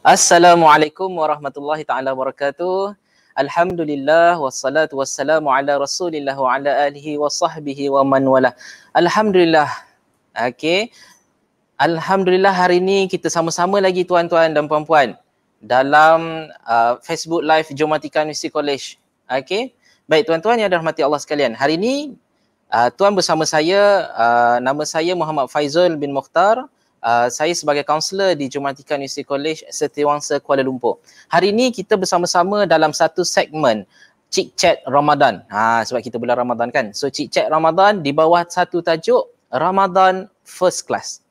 Assalamualaikum warahmatullahi taala wabarakatuh. Alhamdulillah wassalatu wassalamu ala Rasulillah wa ala alihi wa sahbihi wa man wala. Alhamdulillah. Okey. Alhamdulillah hari ini kita sama-sama lagi tuan-tuan dan puan-puan dalam Facebook Live Geomatika University College. Okey. Baik tuan-tuan yang dirahmati Allah sekalian. Hari ini tuan bersama saya, nama saya Muhammad Faizul bin Mokhtar. Saya sebagai kaunselor di Geomatika University College Setiawangsa Kuala Lumpur. Hari ini kita bersama-sama dalam satu segmen Chit Chat Ramadan. Sebab kita bulan Ramadan kan. So Chit Chat Ramadan di bawah satu tajuk Ramadan First Class.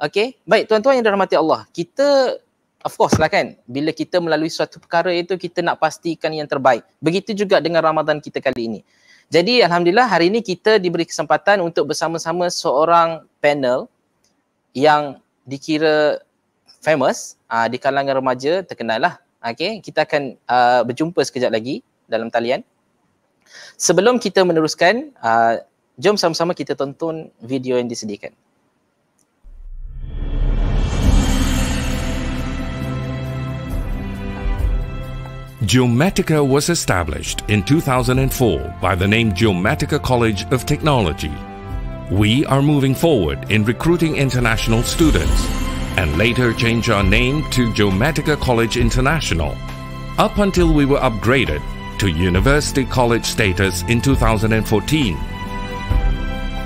Okey, baik tuan-tuan yang dirahmati Allah. Kita of course lah kan, bila kita melalui suatu perkara itu kita nak pastikan yang terbaik. Begitu juga dengan Ramadan kita kali ini. Jadi alhamdulillah hari ini kita diberi kesempatan untuk bersama-sama seorang panel yang dikira famous di kalangan remaja, terkenal lah. Okay, kita akan berjumpa sekejap lagi dalam talian. Sebelum kita meneruskan, jom sama-sama kita tonton video yang disediakan. Geomatica was established in 2004 by the name Geomatica College of Technology. We are moving forward in recruiting international students and later changed our name to Geomatica College International up until we were upgraded to University College status in 2014.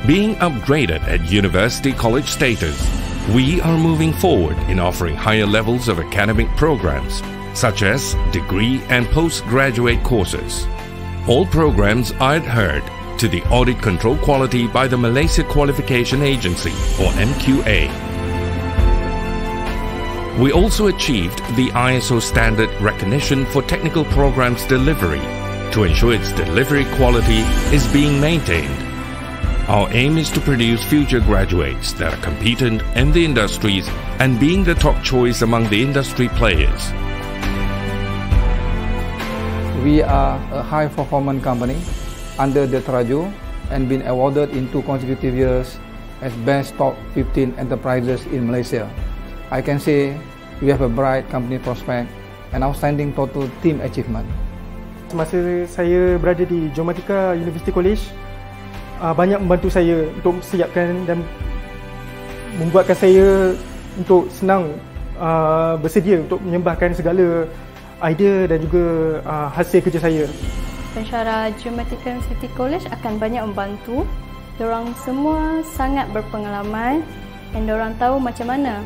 Being upgraded at University College status, we are moving forward in offering higher levels of academic programs such as degree and postgraduate courses. All programs are adhered to the audit control quality by the Malaysia Qualification Agency or MQA. We also achieved the ISO standard recognition for technical programs delivery to ensure its delivery quality is being maintained. Our aim is to produce future graduates that are competent in the industries and being the top choice among the industry players. We are a high-performance company under the Traju and been awarded in 2 consecutive years as Best Top 15 Enterprises in Malaysia. I can say we have a bright company prospect and outstanding total team achievement. Semasa saya berada di Geomatika University College, banyak membantu saya untuk siapkan dan membuatkan saya untuk senang bersedia untuk menyembahkan segala idea dan juga hasil kerja saya. Pensyarah Geomatika University College akan banyak membantu. Diorang semua sangat berpengalaman dan diorang tahu macam mana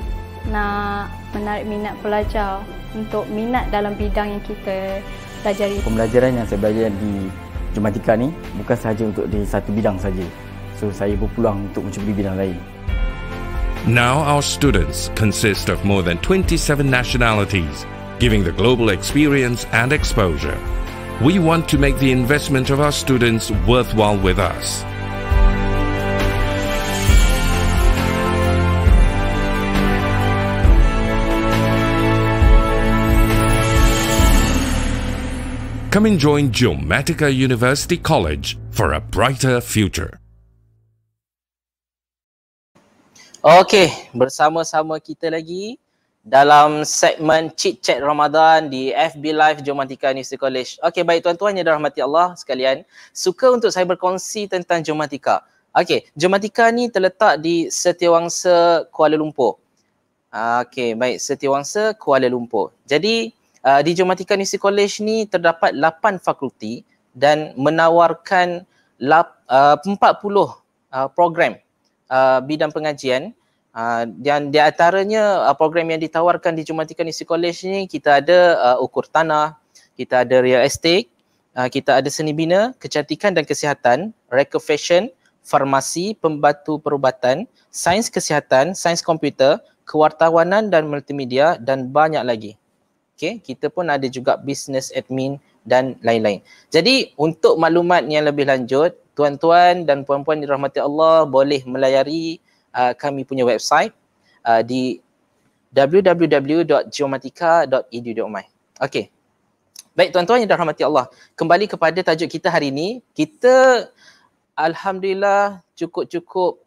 nak menarik minat pelajar untuk minat dalam bidang yang kita pelajari. Pembelajaran yang saya belajar di Geomatika ni bukan sahaja untuk di satu bidang saja. So saya berpeluang untuk mencuba bidang lain. Now our students consist of more than 27 nationalities, giving the global experience and exposure. We want to make the investment of our students worthwhile with us. Come and join Geomatica University College for a brighter future. Okey, bersama-sama kita lagi dalam segmen Chit Chat Ramadan di FB Live Geomatika University College. Okey, baik tuan-tuan yang dirahmati Allah sekalian, suka untuk saya berkongsi tentang Geomatika. Okey, Geomatika ni terletak di Setiawangsa Kuala Lumpur. Okey, baik, Setiawangsa Kuala Lumpur. Jadi di Geomatika University College ni terdapat 8 fakulti dan menawarkan 40 program bidang pengajian. Dan di antaranya program yang ditawarkan di Geomatika University College ni kita ada ukur tanah, kita ada real estate, kita ada seni bina, kecantikan dan kesihatan, reka fashion, farmasi, pembantu perubatan, sains kesihatan, sains komputer, kewartawanan dan multimedia dan banyak lagi. Okay, kita pun ada juga business admin dan lain-lain. Jadi untuk maklumat yang lebih lanjut, tuan-tuan dan puan-puan dirahmati Allah boleh melayari kami punya website di www.geomatika.edu.my. Okey. Baik tuan-tuan yang dirahmati Allah, kembali kepada tajuk kita hari ini. Kita alhamdulillah cukup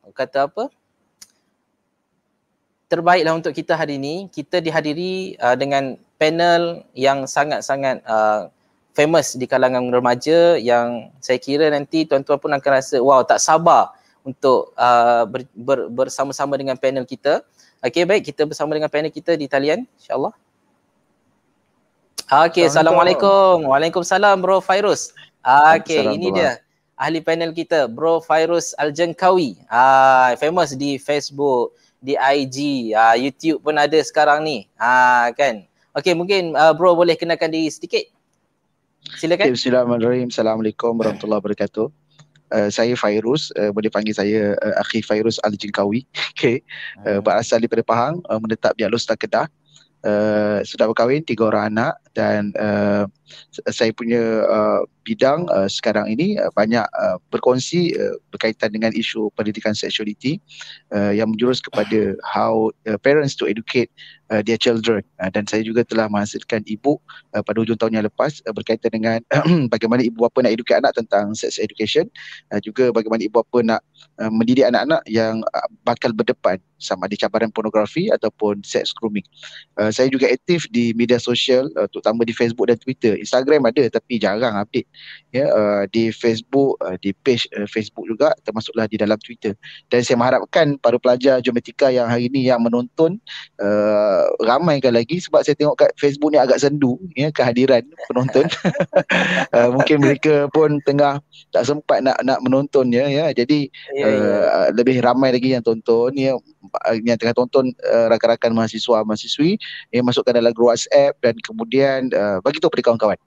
kata apa? terbaiklah untuk kita hari ini. Kita dihadiri dengan panel yang sangat-sangat famous di kalangan remaja, yang saya kira nanti tuan-tuan pun akan rasa wow, tak sabar untuk bersama-sama dengan panel kita. Okey, baik, kita bersama dengan panel kita di talian insya-Allah. Okey, Assalamualaikum. Waalaikumsalam Bro Fairuz. Okey, ini dia ahli panel kita, Bro Fairuz Al-Jengkawi. Famous di Facebook, di IG, YouTube pun ada sekarang ni. Kan. Okey, mungkin Bro boleh kenalkan diri sedikit. Silakan. Bismillahirrahmanirrahim. Assalamualaikum warahmatullahi wabarakatuh. Saya Fairuz, boleh panggil saya Akhi Fairuz Al-Jengkawi. Okay. Berasal daripada Pahang, menetap di Alor Kedah. Sudah berkahwin, 3 orang anak, dan saya punya bidang sekarang ini banyak berkongsi berkaitan dengan isu pendidikan seksualiti yang menjurus kepada how parents to educate their children, dan saya juga telah menghasilkan ebook pada hujung tahun yang lepas berkaitan dengan bagaimana ibu bapa nak educate anak tentang sex education, juga bagaimana ibu bapa nak mendidik anak-anak yang bakal berdepan sama ada cabaran pornografi ataupun sex grooming. Saya juga aktif di media sosial, terutama di Facebook dan Twitter. Instagram ada tapi jarang update. Ya, di Facebook, di page Facebook juga, termasuklah di dalam Twitter. Dan saya mengharapkan para pelajar Geomatika yang hari ini yang menonton ramaikan lagi, sebab saya tengok kat Facebook ni agak sendu ya kehadiran penonton. Mungkin mereka pun tengah tak sempat nak menonton ya. Jadi lebih ramai lagi yang tonton ya, yang tengah tonton rakan-rakan mahasiswa-mahasiswi yang masukkan dalam grup WhatsApp, dan kemudian bagi tahu pada kawan-kawan.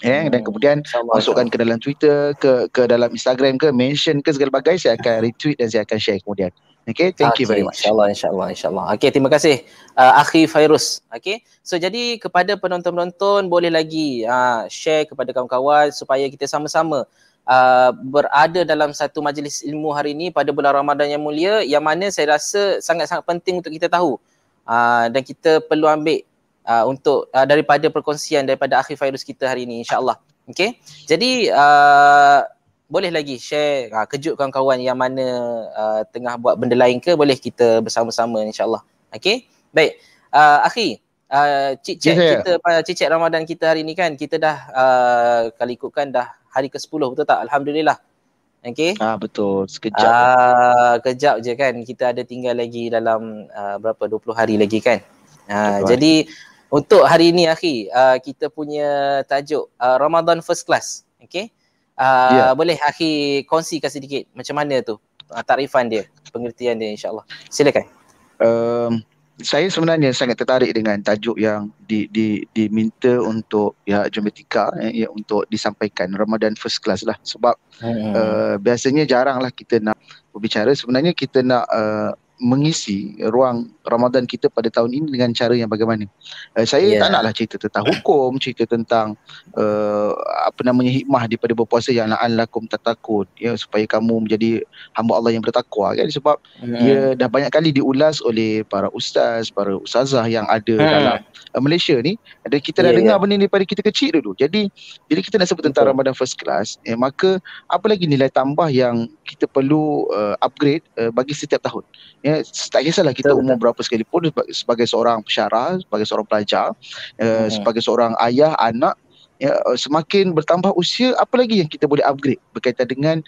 Dan kemudian masukkan ke dalam Twitter, ke dalam Instagram ke, mention ke segala bagai, saya akan retweet dan saya akan share kemudian. Okay, thank you very much. InsyaAllah. Okay, terima kasih Akhi Fairuz. Okay, so jadi kepada penonton-penonton, boleh lagi share kepada kawan-kawan supaya kita sama-sama berada dalam satu majlis ilmu hari ini pada bulan Ramadan yang mulia, yang mana saya rasa sangat-sangat penting untuk kita tahu, dan kita perlu ambil untuk daripada perkongsian daripada Akhi Fairuz kita hari ini, insyaAllah. Okay, jadi boleh lagi share, kejut kawan-kawan yang mana tengah buat benda lain ke, boleh kita bersama-sama insyaAllah. Okay, baik. Akhi, cik-cik Ramadan kita hari ni kan, kita dah kalau ikutkan dah hari ke-10, betul tak? Alhamdulillah. Okay. Betul, sekejap. Kejap je kan, kita ada tinggal lagi dalam berapa, 20 hari lagi kan. Jadi untuk hari ini Akhi, kita punya tajuk Ramadan First Class. Okay. Boleh Akhi kongsikan sedikit macam mana tu takrifan dia, pengertian dia, insyaAllah. Silakan. Saya sebenarnya sangat tertarik dengan tajuk yang diminta untuk Geomatika untuk disampaikan, Ramadan First Class lah. Sebab biasanya jaranglah kita nak berbicara. Sebenarnya kita nak mengisi ruang Ramadan kita pada tahun ini dengan cara yang bagaimana. Saya tak naklah cerita tentang hukum, cerita tentang hikmah daripada berpuasa, yang la'allakum tattaqun, ya, supaya kamu menjadi hamba Allah yang bertakwa kan. Sebab ia dah banyak kali diulas oleh para ustaz, para ustazah yang ada dalam Malaysia ni, dan kita dah dengar benda ni daripada kita kecil dulu. Jadi bila kita nak sebut tentang Ramadan First Class, maka apa lagi nilai tambah yang kita perlu upgrade bagi setiap tahun. Ya, tak kisahlah kita umur berapa sekalipun, sebagai seorang pensyarah, sebagai seorang pelajar, sebagai seorang ayah, anak, ya, semakin bertambah usia, apa lagi yang kita boleh upgrade berkaitan dengan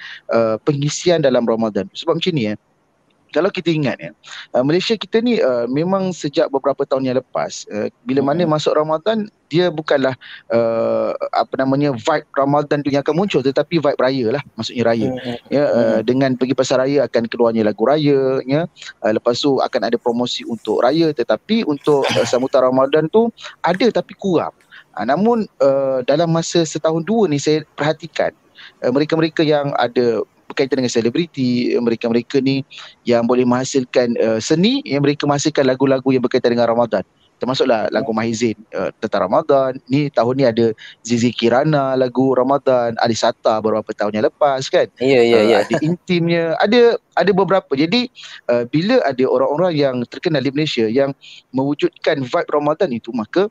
pengisian dalam Ramadan. Sebab macam ni kalau kita ingat Malaysia kita ni memang sejak beberapa tahun yang lepas, bila mana masuk Ramadan, dia bukanlah vibe Ramadan tu yang akan muncul, tetapi vibe raya lah, maksudnya raya. Dengan pergi pasar raya akan keluarnya lagu raya, lepas tu akan ada promosi untuk raya, tetapi untuk sambutan Ramadan tu ada tapi kurang. Namun dalam masa setahun dua ni saya perhatikan mereka-mereka yang ada berkaitan dengan selebriti, mereka-mereka ni yang boleh menghasilkan seni, yang mereka menghasilkan lagu-lagu yang berkaitan dengan Ramadan. Termasuklah lagu Mahizin tentang Ramadan. Ni tahun ni ada Zizi Kirana lagu Ramadan, Ali Sata beberapa tahun yang lepas kan. Ada Intimnya, ada beberapa. Jadi bila ada orang-orang yang terkenal di Malaysia yang mewujudkan vibe Ramadan itu, maka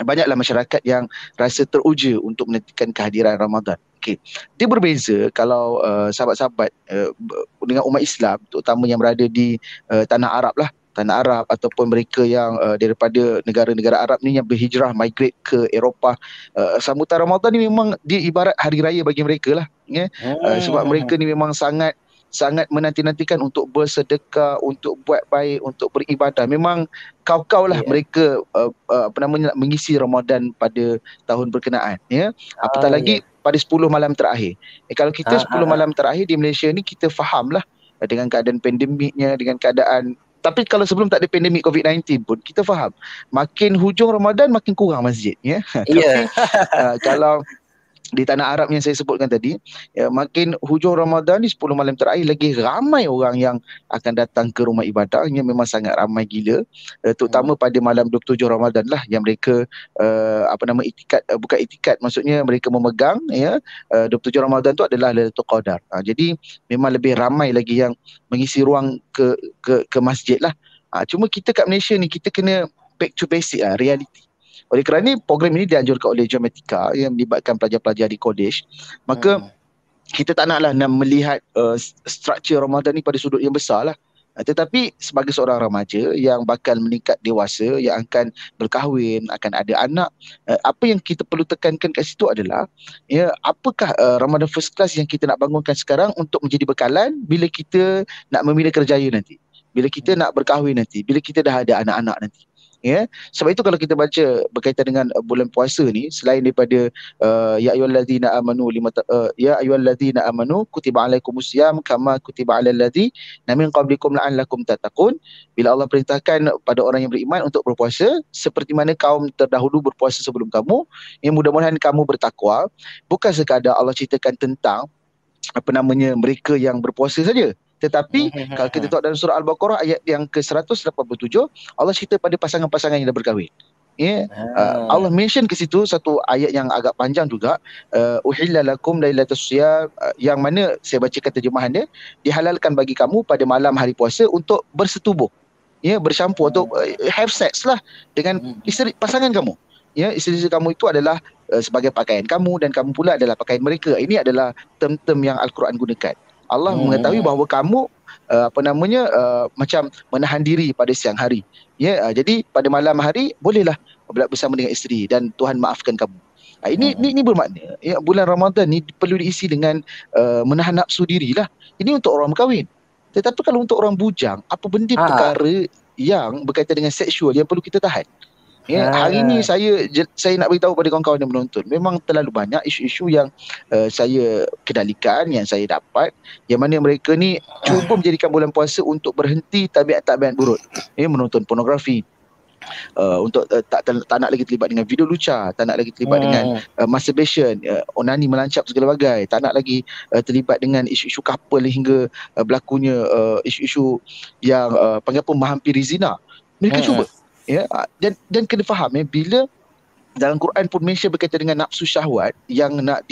banyaklah masyarakat yang rasa teruja untuk menantikan kehadiran Ramadan. Okay. Dia berbeza kalau sahabat-sahabat dengan umat Islam, terutama yang berada di tanah Arab lah. tanah Arab ataupun mereka yang daripada negara-negara Arab ni yang berhijrah migrate ke Eropah, sambutan Ramadan ni memang dia ibarat hari raya bagi mereka lah, ya. Sebab mereka ni memang sangat menanti-nantikan untuk bersedekah, untuk buat baik, untuk beribadah. Memang kau-kau lah mereka mengisi Ramadan pada tahun berkenaan, ya. Apatah lagi pada 10 malam terakhir. Kalau kita 10 malam terakhir di Malaysia ni, kita faham lah dengan keadaan pandemiknya, dengan keadaan, tapi kalau sebelum tak ada pandemik COVID-19 pun kita faham makin hujung Ramadan makin kurang masjid, ya. Tapi kalau di tanah Arab yang saya sebutkan tadi, ya, makin hujung Ramadan ni 10 malam terakhir lagi ramai orang yang akan datang ke rumah ibadahnya, memang sangat ramai gila, terutama pada malam 27 Ramadan lah yang mereka itikad, bukan itikad, maksudnya mereka memegang, ya, 27 Ramadan tu adalah Lailatul Qadar. Jadi memang lebih ramai lagi yang mengisi ruang ke masjid lah. Cuma kita kat Malaysia ni kita kena back to basic lah, reality. Oleh kerana program ini dianjurkan oleh Geomatica yang melibatkan pelajar-pelajar di college, maka kita tak naklah nak melihat struktur Ramadan ni pada sudut yang besar lah. Tetapi sebagai seorang remaja yang bakal meningkat dewasa, yang akan berkahwin, akan ada anak, apa yang kita perlu tekankan kat situ adalah, ya, apakah Ramadan First Class yang kita nak bangunkan sekarang untuk menjadi bekalan bila kita nak membina kerjaya nanti, bila kita nak berkahwin nanti, bila kita dah ada anak-anak nanti. Ya, sebab itu kalau kita baca berkaitan dengan bulan puasa ni, selain daripada ya ayyuhallazina amanu kutiba alaikumusiyam kama kutiba alal ladzina min qablikum la'allakum tattaqun, bila Allah perintahkan pada orang yang beriman untuk berpuasa seperti mana kaum terdahulu berpuasa sebelum kamu, yang mudah-mudahan kamu bertakwa. Bukan sekadar Allah ceritakan tentang mereka yang berpuasa saja, tetapi kalau kita tengok dalam surah Al-Baqarah ayat yang ke-187, Allah cerita pada pasangan-pasangan yang dah berkahwin. Ya, Allah mention ke situ satu ayat yang agak panjang juga, uhilla lakum lailatus siyam, yang mana saya bacakan terjemahan dia, dihalalkan bagi kamu pada malam hari puasa untuk bersetubuh, ya, bercampur atau have sex lah dengan isteri pasangan kamu. Ya, isteri kamu itu adalah sebagai pakaian kamu dan kamu pula adalah pakaian mereka. Ini adalah term-term yang Al-Quran gunakan. Allah mengetahui bahawa kamu macam menahan diri pada siang hari. Ya, jadi pada malam hari bolehlah bersama dengan isteri dan Tuhan maafkan kamu. Ini bermakna, ya, bulan Ramadan ni perlu diisi dengan menahan nafsu dirilah. Ini untuk orang berkahwin. Tetapi kalau untuk orang bujang, apa benda perkara yang berkaitan dengan seksual yang perlu kita tahan? Ya, hari ni saya nak beritahu pada kawan-kawan yang menonton, memang terlalu banyak isu-isu yang saya kendalikan, yang saya dapat, yang mana mereka ni cuba menjadikan bulan puasa untuk berhenti tabiat-tabiat buruk. Ya, menonton pornografi, untuk tak nak lagi terlibat dengan video lucah, tak nak lagi terlibat dengan masturbation, onani, melancap segala bagai, tak nak lagi terlibat dengan isu-isu couple hingga berlakunya isu-isu yang panggil apa, menghampiri zina. Mereka cuba. Ya, dan kena faham, ya, bila dalam Quran pun mention berkaitan dengan nafsu syahwat yang nak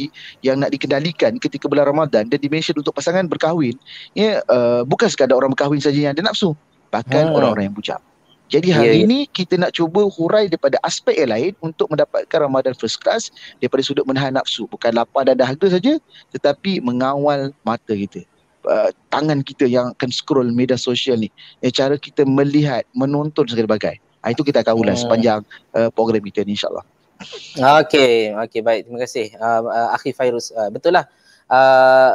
dikendalikan ketika bulan Ramadan, dan dimention untuk pasangan berkahwin, ya, bukan sekadar orang berkahwin saja yang ada nafsu, bahkan orang-orang yang bujang. Jadi hari ini kita nak cuba hurai daripada aspek yang lain untuk mendapatkan Ramadan First Class daripada sudut menahan nafsu, bukan lapar dan dahaga saja, tetapi mengawal mata kita, tangan kita yang akan scroll media sosial ni, cara kita melihat, menonton segala bagai. Itu kita akan ulas sepanjang program kita ni, insyaAllah. Okey, baik, terima kasih Akhi Fairuz. Betul lah,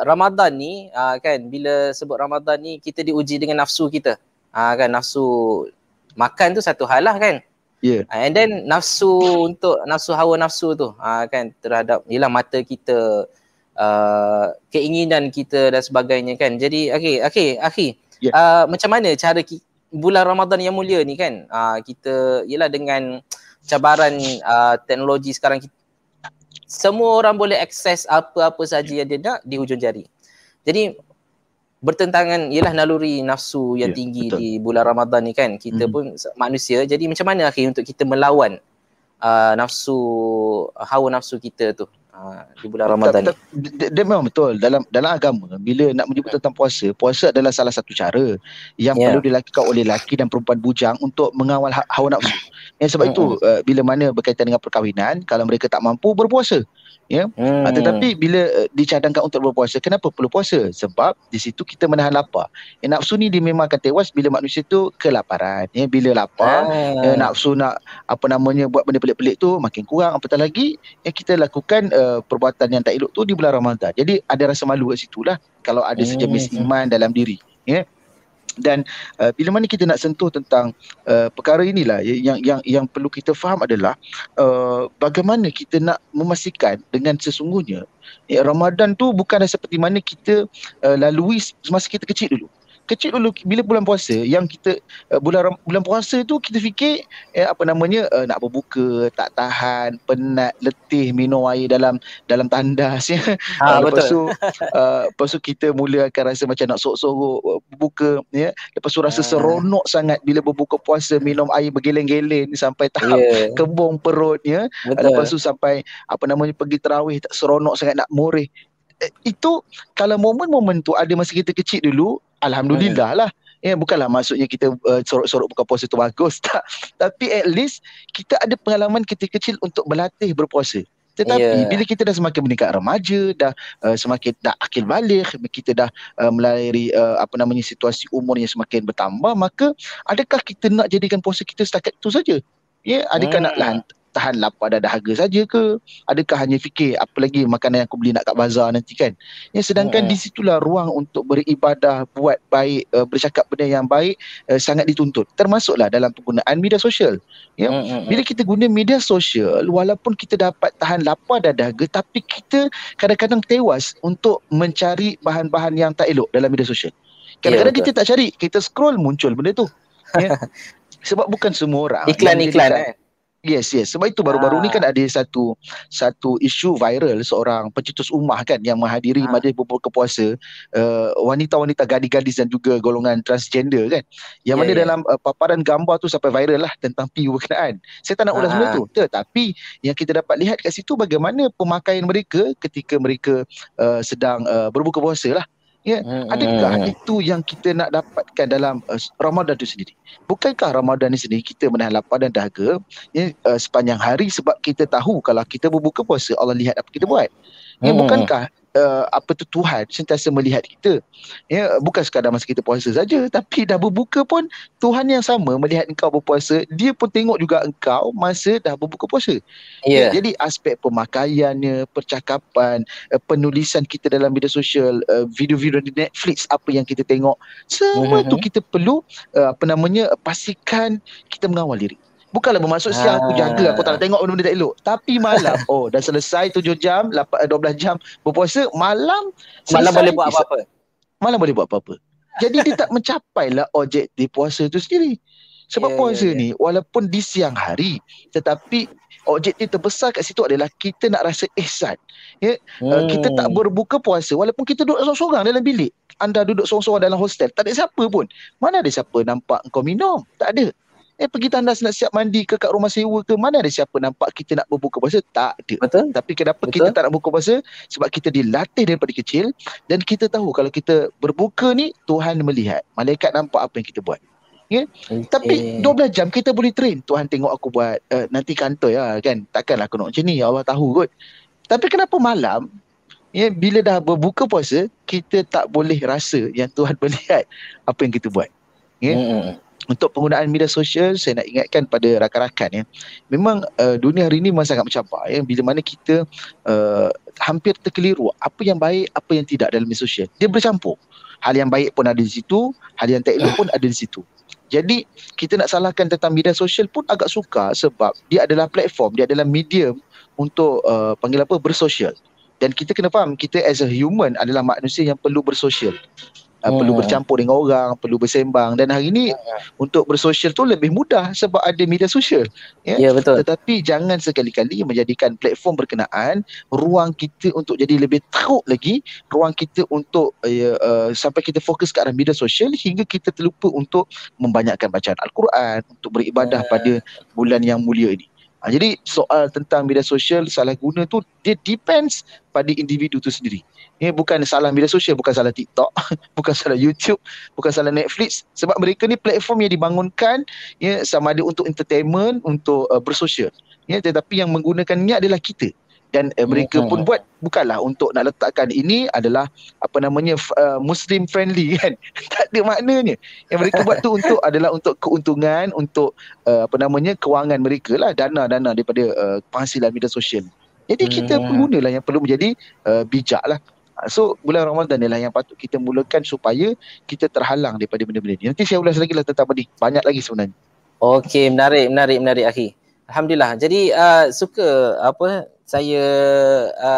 Ramadan ni kan, bila sebut Ramadan ni kita diuji dengan nafsu kita, kan, nafsu makan tu satu hal lah kan. And then nafsu hawa nafsu tu kan, terhadap ialah mata kita, keinginan kita dan sebagainya kan. Jadi Akhi, macam mana cara bulan Ramadan yang mulia ni kan, kita ialah dengan cabaran teknologi sekarang, semua orang boleh akses apa-apa saja yang dia nak di hujung jari. Jadi bertentangan ialah naluri nafsu yang tinggi di bulan Ramadan ni kan. Kita pun manusia, jadi macam mana Akhi untuk kita melawan nafsu, hawa nafsu kita tu di bulan Ramadan ni. Dia memang betul dalam agama bila nak menyebut tentang puasa adalah salah satu cara yang perlu dilakukan oleh lelaki dan perempuan bujang untuk mengawal hawa nafsu. Sebab itu bila mana berkaitan dengan perkahwinan, kalau mereka tak mampu berpuasa. Tetapi bila dicadangkan untuk berpuasa, kenapa perlu puasa? Sebab di situ kita menahan lapar. Nafsu ni dia memang akan tewas bila manusia tu kelaparan. Bila lapar, nafsu nak buat benda pelik-pelik tu makin kurang. Apatah lagi kita lakukan perbuatan yang tak elok tu di bulan Ramadan. Jadi ada rasa malu kat situ lah kalau ada sejenis iman dalam diri. Dan bila mana kita nak sentuh tentang perkara inilah yang perlu kita faham adalah bagaimana kita nak memastikan dengan sesungguhnya Ramadan tu bukanlah seperti mana kita lalui semasa kita kecil dulu. Bila bulan puasa yang kita bulan puasa tu kita fikir nak berbuka, tak tahan, penat, letih, minum air dalam tandas lepas tu kita mula akan rasa macam nak sorok-sorok berbuka lepas tu rasa seronok sangat bila berbuka puasa, minum air bergeleng-geleng sampai tahap kembung perut lepas tu sampai pergi tarawih tak seronok sangat nak moreh. Itu kalau momen-momen tu ada masa kita kecil dulu, alhamdulillah lah. Bukanlah maksudnya kita sorok-sorok buka puasa tu bagus, tak. Tapi at least kita ada pengalaman ketika kecil untuk berlatih berpuasa. Tetapi bila kita dah semakin meningkat remaja, dah semakin dah akil baligh, kita dah melalui situasi umur yang semakin bertambah, maka adakah kita nak jadikan puasa kita setakat itu saja? Adakah nak tahan lapar dan dahaga saja ke? Adakah hanya fikir apa lagi makanan yang aku beli nak kat bazar nanti kan? Sedangkan di situlah ruang untuk beribadah, buat baik, bercakap benda yang baik sangat dituntut. Termasuklah dalam penggunaan media sosial. Bila kita guna media sosial, walaupun kita dapat tahan lapar dan dahaga, tapi kita kadang-kadang tewas untuk mencari bahan-bahan yang tak elok dalam media sosial. Kadang-kadang kita tak cari, kita scroll muncul benda tu. Sebab bukan semua orang iklan-iklan Yes. Sebab itu baru-baru ni kan ada satu isu viral seorang pencetus ummah kan yang menghadiri majlis berbuka puasa wanita-wanita gadis-gadis dan juga golongan transgender kan. Yang mana dalam paparan gambar tu sampai viral lah tentang PU berkenaan. Saya tak nak ulas semua tu. Tetapi yang kita dapat lihat kat situ bagaimana pemakaian mereka ketika mereka sedang berbuka puasa lah. Adakah itu yang kita nak dapatkan dalam Ramadan itu sendiri? Bukankah Ramadan ini sendiri kita menahan lapar dan dahaga sepanjang hari sebab kita tahu kalau kita berbuka puasa Allah lihat apa kita buat. Bukankah Tuhan sentiasa melihat kita? Bukan sekadar masa kita puasa saja, tapi dah berbuka pun Tuhan yang sama melihat engkau berpuasa, dia pun tengok juga engkau masa dah berbuka puasa. Jadi aspek pemakaiannya, percakapan, penulisan kita dalam media sosial, video-video di Netflix apa yang kita tengok, semua tu kita perlu pastikan kita mengawal diri. Bukanlah bermaksud siang aku jaga, aku tak nak tengok benda-benda tak elok. Tapi malam, dah selesai 7 jam, 12 jam berpuasa, malam boleh buat apa-apa. Malam boleh buat apa-apa. Jadi dia tak mencapailah objektif puasa itu sendiri. Sebab puasa ni, walaupun di siang hari, tetapi objektif terbesar kat situ adalah kita nak rasa ihsan. Kita tak berbuka puasa, walaupun kita duduk seorang-seorang dalam bilik. Anda duduk seorang-seorang dalam hostel, tak ada siapa pun. Mana ada siapa nampak engkau minum? Tak ada. Pergi tandas nak siap mandi ke kat rumah sewa ke, mana ada siapa nampak kita nak berbuka puasa? Tak ada. Betul. Tapi kenapa kita tak nak buka puasa? Sebab kita dilatih daripada kecil dan kita tahu kalau kita berbuka ni Tuhan melihat. Malaikat nampak apa yang kita buat. Tapi 12 jam kita boleh train. Tuhan tengok aku buat nanti kantor kan. Takkanlah aku nak macam ni, Allah tahu kot. Tapi kenapa malam bila dah berbuka puasa kita tak boleh rasa yang Tuhan melihat apa yang kita buat. Untuk penggunaan media sosial, saya nak ingatkan pada rakan-rakan memang dunia hari ini memang sangat mencabar bila mana kita hampir terkeliru apa yang baik, apa yang tidak dalam media sosial. Dia bercampur. Hal yang baik pun ada di situ, hal yang tak elok pun ada di situ. Jadi kita nak salahkan tentang media sosial pun agak sukar sebab dia adalah platform, dia adalah medium untuk bersosial. Dan kita kena faham, kita as a human adalah manusia yang perlu bersosial. Perlu bercampur dengan orang, perlu bersembang. Dan hari ni untuk bersosial tu lebih mudah sebab ada media sosial. Ya, betul. Tetapi jangan sekali-kali menjadikan platform berkenaan ruang kita untuk jadi lebih teruk lagi, ruang kita untuk sampai kita fokus ke arah media sosial hingga kita terlupa untuk membanyakkan bacaan Al-Quran, untuk beribadah pada bulan yang mulia ini. Jadi soal tentang media sosial salah guna tu dia depends pada individu tu sendiri. Bukan salah media sosial, bukan salah TikTok, bukan salah YouTube, bukan salah Netflix, sebab mereka ni platform yang dibangunkan sama ada untuk entertainment, untuk bersosial. Tetapi yang menggunakannya adalah kita. Dan mereka pun buat bukanlah untuk nak letakkan ini adalah Muslim friendly kan. Tak ada maknanya. Yang mereka buat tu adalah untuk keuntungan, untuk kewangan mereka lah, dana-dana daripada penghasilan media sosial. Jadi kita pengguna lah yang perlu menjadi bijak lah. So bulan Ramadan adalah yang patut kita mulakan supaya kita terhalang daripada benda-benda ni. Nanti saya ulas lagi lah tentang ni. Banyak lagi sebenarnya. Okey, menarik akhi. Alhamdulillah. Jadi suka saya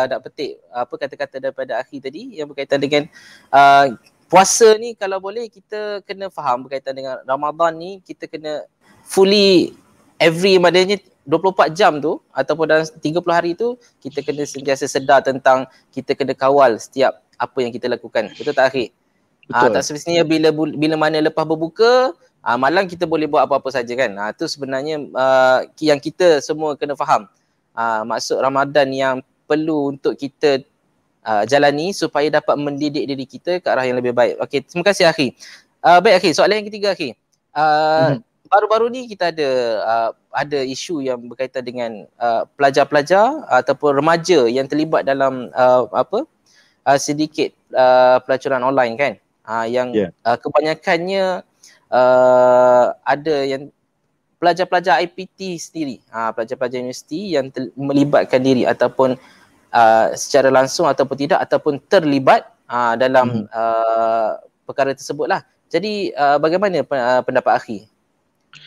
nak petik kata-kata daripada akhi tadi yang berkaitan dengan puasa ni, kalau boleh kita kena faham berkaitan dengan Ramadan ni, kita kena fully maknanya 24 jam tu ataupun dalam 30 hari tu kita kena sentiasa sedar tentang kita kena kawal setiap apa yang kita lakukan. Betul tak akhi? Tak semestinya bila mana lepas berbuka malam kita boleh buat apa-apa saja kan. Tu sebenarnya yang kita semua kena faham. Maksud Ramadan yang perlu untuk kita jalani supaya dapat mendidik diri kita ke arah yang lebih baik. Okey, terima kasih akhi. Baik akhi, soalan yang ketiga akhi. Baru-baru ni kita ada isu yang berkaitan dengan pelajar-pelajar ataupun remaja yang terlibat dalam sedikit pelacuran online kan. Yang kebanyakannya ada yang pelajar-pelajar IPT sendiri, pelajar-pelajar universiti yang melibatkan diri ataupun secara langsung ataupun tidak ataupun terlibat dalam perkara tersebutlah. Jadi bagaimana pendapat akhi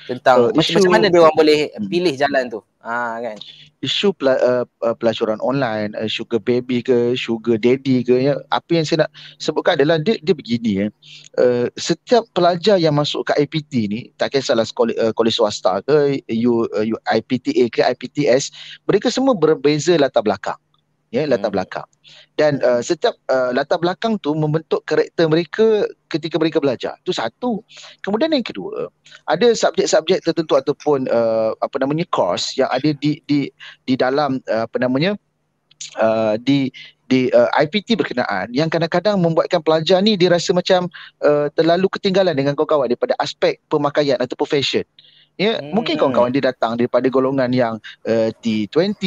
tentang macam mana dia orang boleh pilih jalan tu kan? Isu pelacuran online, sugar baby ke, sugar daddy ke, apa yang saya nak sebutkan adalah dia begini setiap pelajar yang masuk ke IPT ni, tak kisahlah kolej swasta ke, IPTA ke, IPTS, mereka semua berbeza latar belakang. Latar belakang. Dan setiap latar belakang tu membentuk karakter mereka ketika mereka belajar. Itu satu. Kemudian yang kedua, ada subjek-subjek tertentu ataupun course yang ada di dalam di IPT berkenaan yang kadang-kadang membuatkan pelajar ni dia rasa macam terlalu ketinggalan dengan kawan-kawan daripada aspek pemakaian ataupun fashion. Mungkin kawan-kawan dia datang daripada golongan yang T20,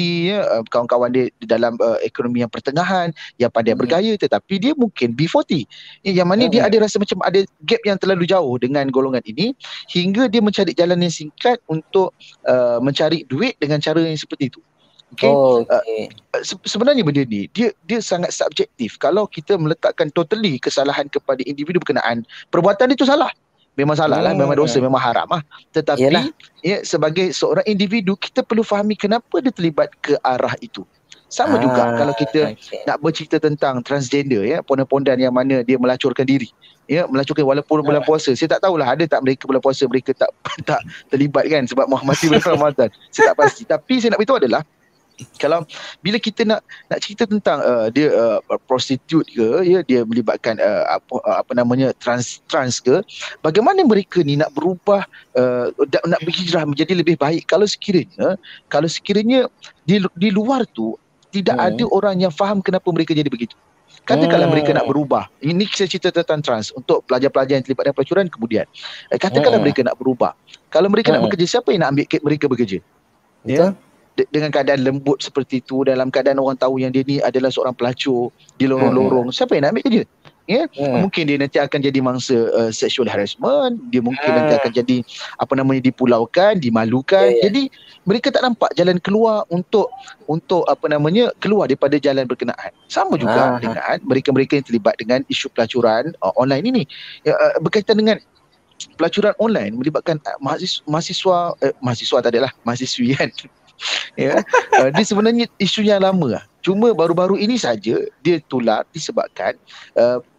kawan-kawan dia di dalam ekonomi yang pertengahan, yang pandai bergaya, tetapi dia mungkin B40, yang mana dia ada rasa macam ada gap yang terlalu jauh dengan golongan ini, hingga dia mencari jalan yang singkat untuk mencari duit dengan cara yang seperti itu. Sebenarnya benda ni dia sangat subjektif. Kalau kita meletakkan totally kesalahan kepada individu berkenaan, perbuatan itu salah. Memang salah lah, memang dosa, memang haram lah. Tetapi sebagai seorang individu, kita perlu fahami kenapa dia terlibat ke arah itu. Sama juga kalau kita nak bercerita tentang transgender, pondan-pondan yang mana dia melacurkan diri, melacurkan walaupun bulan puasa. Saya tak tahulah ada tak mereka bulan puasa mereka tak terlibat kan, sebab masih bulan Ramadan. Saya tak pasti. Tapi saya nak beritahu adalah, kalau bila kita nak cerita tentang dia prostitute ke, dia melibatkan trans ke, bagaimana mereka ni nak berubah, nak berhijrah menjadi lebih baik kalau sekiranya di luar tu tidak ada orang yang faham kenapa mereka jadi begitu. Katakanlah mereka nak berubah. Ini saya cerita tentang trans untuk pelajar-pelajar yang terlibat dalam pelacuran. Kemudian katakanlah mereka nak berubah. Kalau mereka nak bekerja, siapa yang nak ambil mereka bekerja? Dengan keadaan lembut seperti itu, dalam keadaan orang tahu yang dia ni adalah seorang pelacur di lorong-lorong, siapa yang nak ambil kerja? Mungkin dia nanti akan jadi mangsa sexual harassment, dia mungkin nanti akan jadi dipulaukan, dimalukan. Jadi mereka tak nampak jalan keluar untuk keluar daripada jalan berkenaan. Sama juga dengan mereka-mereka yang terlibat dengan isu pelacuran online ini. Berkaitan dengan pelacuran online melibatkan mahasiswa tak adalah mahasiswi kan. Dia sebenarnya isu yang lama lah. Cuma baru-baru ini saja dia tular disebabkan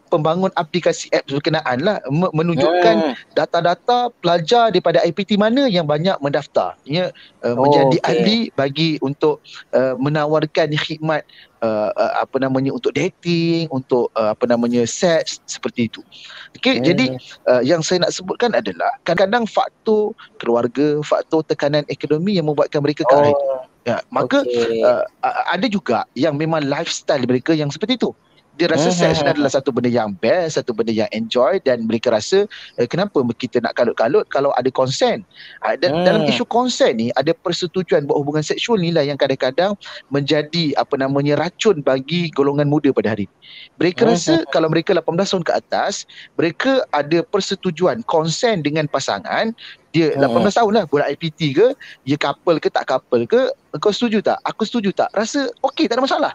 pembangun aplikasi apps berkenaan lah, menunjukkan data-data pelajar daripada IPT mana yang banyak mendaftar, ya, menjadi ahli bagi untuk menawarkan khidmat apa namanya, untuk dating, untuk apa namanya, seks seperti itu. Okey, jadi yang saya nak sebutkan adalah kadang-kadang faktor keluarga, faktor tekanan ekonomi yang membuatkan mereka ke arah itu. Ya, maka ada juga yang memang lifestyle mereka yang seperti itu. Dia rasa seks ni adalah satu benda yang best, satu benda yang enjoy, dan mereka rasa kenapa kita nak kalut-kalut kalau ada consent. Dan dalam isu consent ni ada persetujuan buat hubungan seksual ni lah yang kadang-kadang menjadi apa namanya, racun bagi golongan muda pada hari ini. Mereka rasa kalau mereka 18 tahun ke atas, mereka ada persetujuan consent dengan pasangan. Dia 18 tahun lah, buat IPT ke, dia couple ke tak couple ke, kau setuju tak? Aku setuju tak? Rasa okey, tak ada masalah.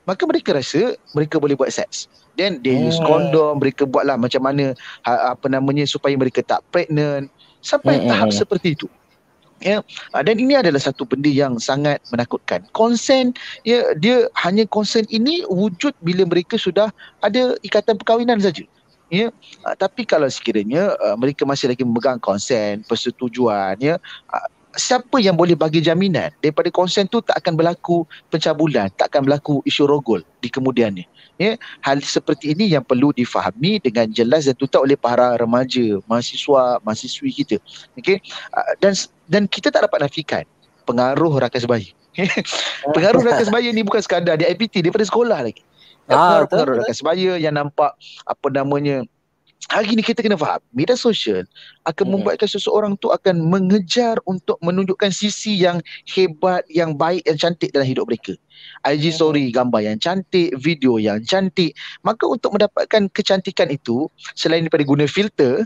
Maka mereka rasa mereka boleh buat seks. Then they use kondom, mereka buatlah macam mana apa namanya, supaya mereka tak pregnant, sampai tahap seperti itu. Ya, dan ini adalah satu benda yang sangat menakutkan. Consent, ya, dia hanya consent ini wujud bila mereka sudah ada ikatan perkahwinan saja. Ya, tapi kalau sekiranya mereka masih lagi memegang consent, persetujuan, ya, siapa yang boleh bagi jaminan daripada konsen tu tak akan berlaku pencabulan, tak akan berlaku isu rogol di kemudiannya. Ya, hal seperti ini yang perlu difahami dengan jelas dan tuntas oleh para remaja, mahasiswa, mahasiswi kita. Okey, dan kita tak dapat nafikan pengaruh rakan sebaya. Pengaruh rakan sebaya ni bukan sekadar di IPT, daripada sekolah lagi. Pengaruh rakan sebaya yang nampak apa namanya. Hari ni kita kena faham, media sosial akan membuatkan seseorang tu akan mengejar untuk menunjukkan sisi yang hebat, yang baik, yang cantik dalam hidup mereka. IG story, gambar yang cantik, video yang cantik. Maka untuk mendapatkan kecantikan itu, selain daripada guna filter,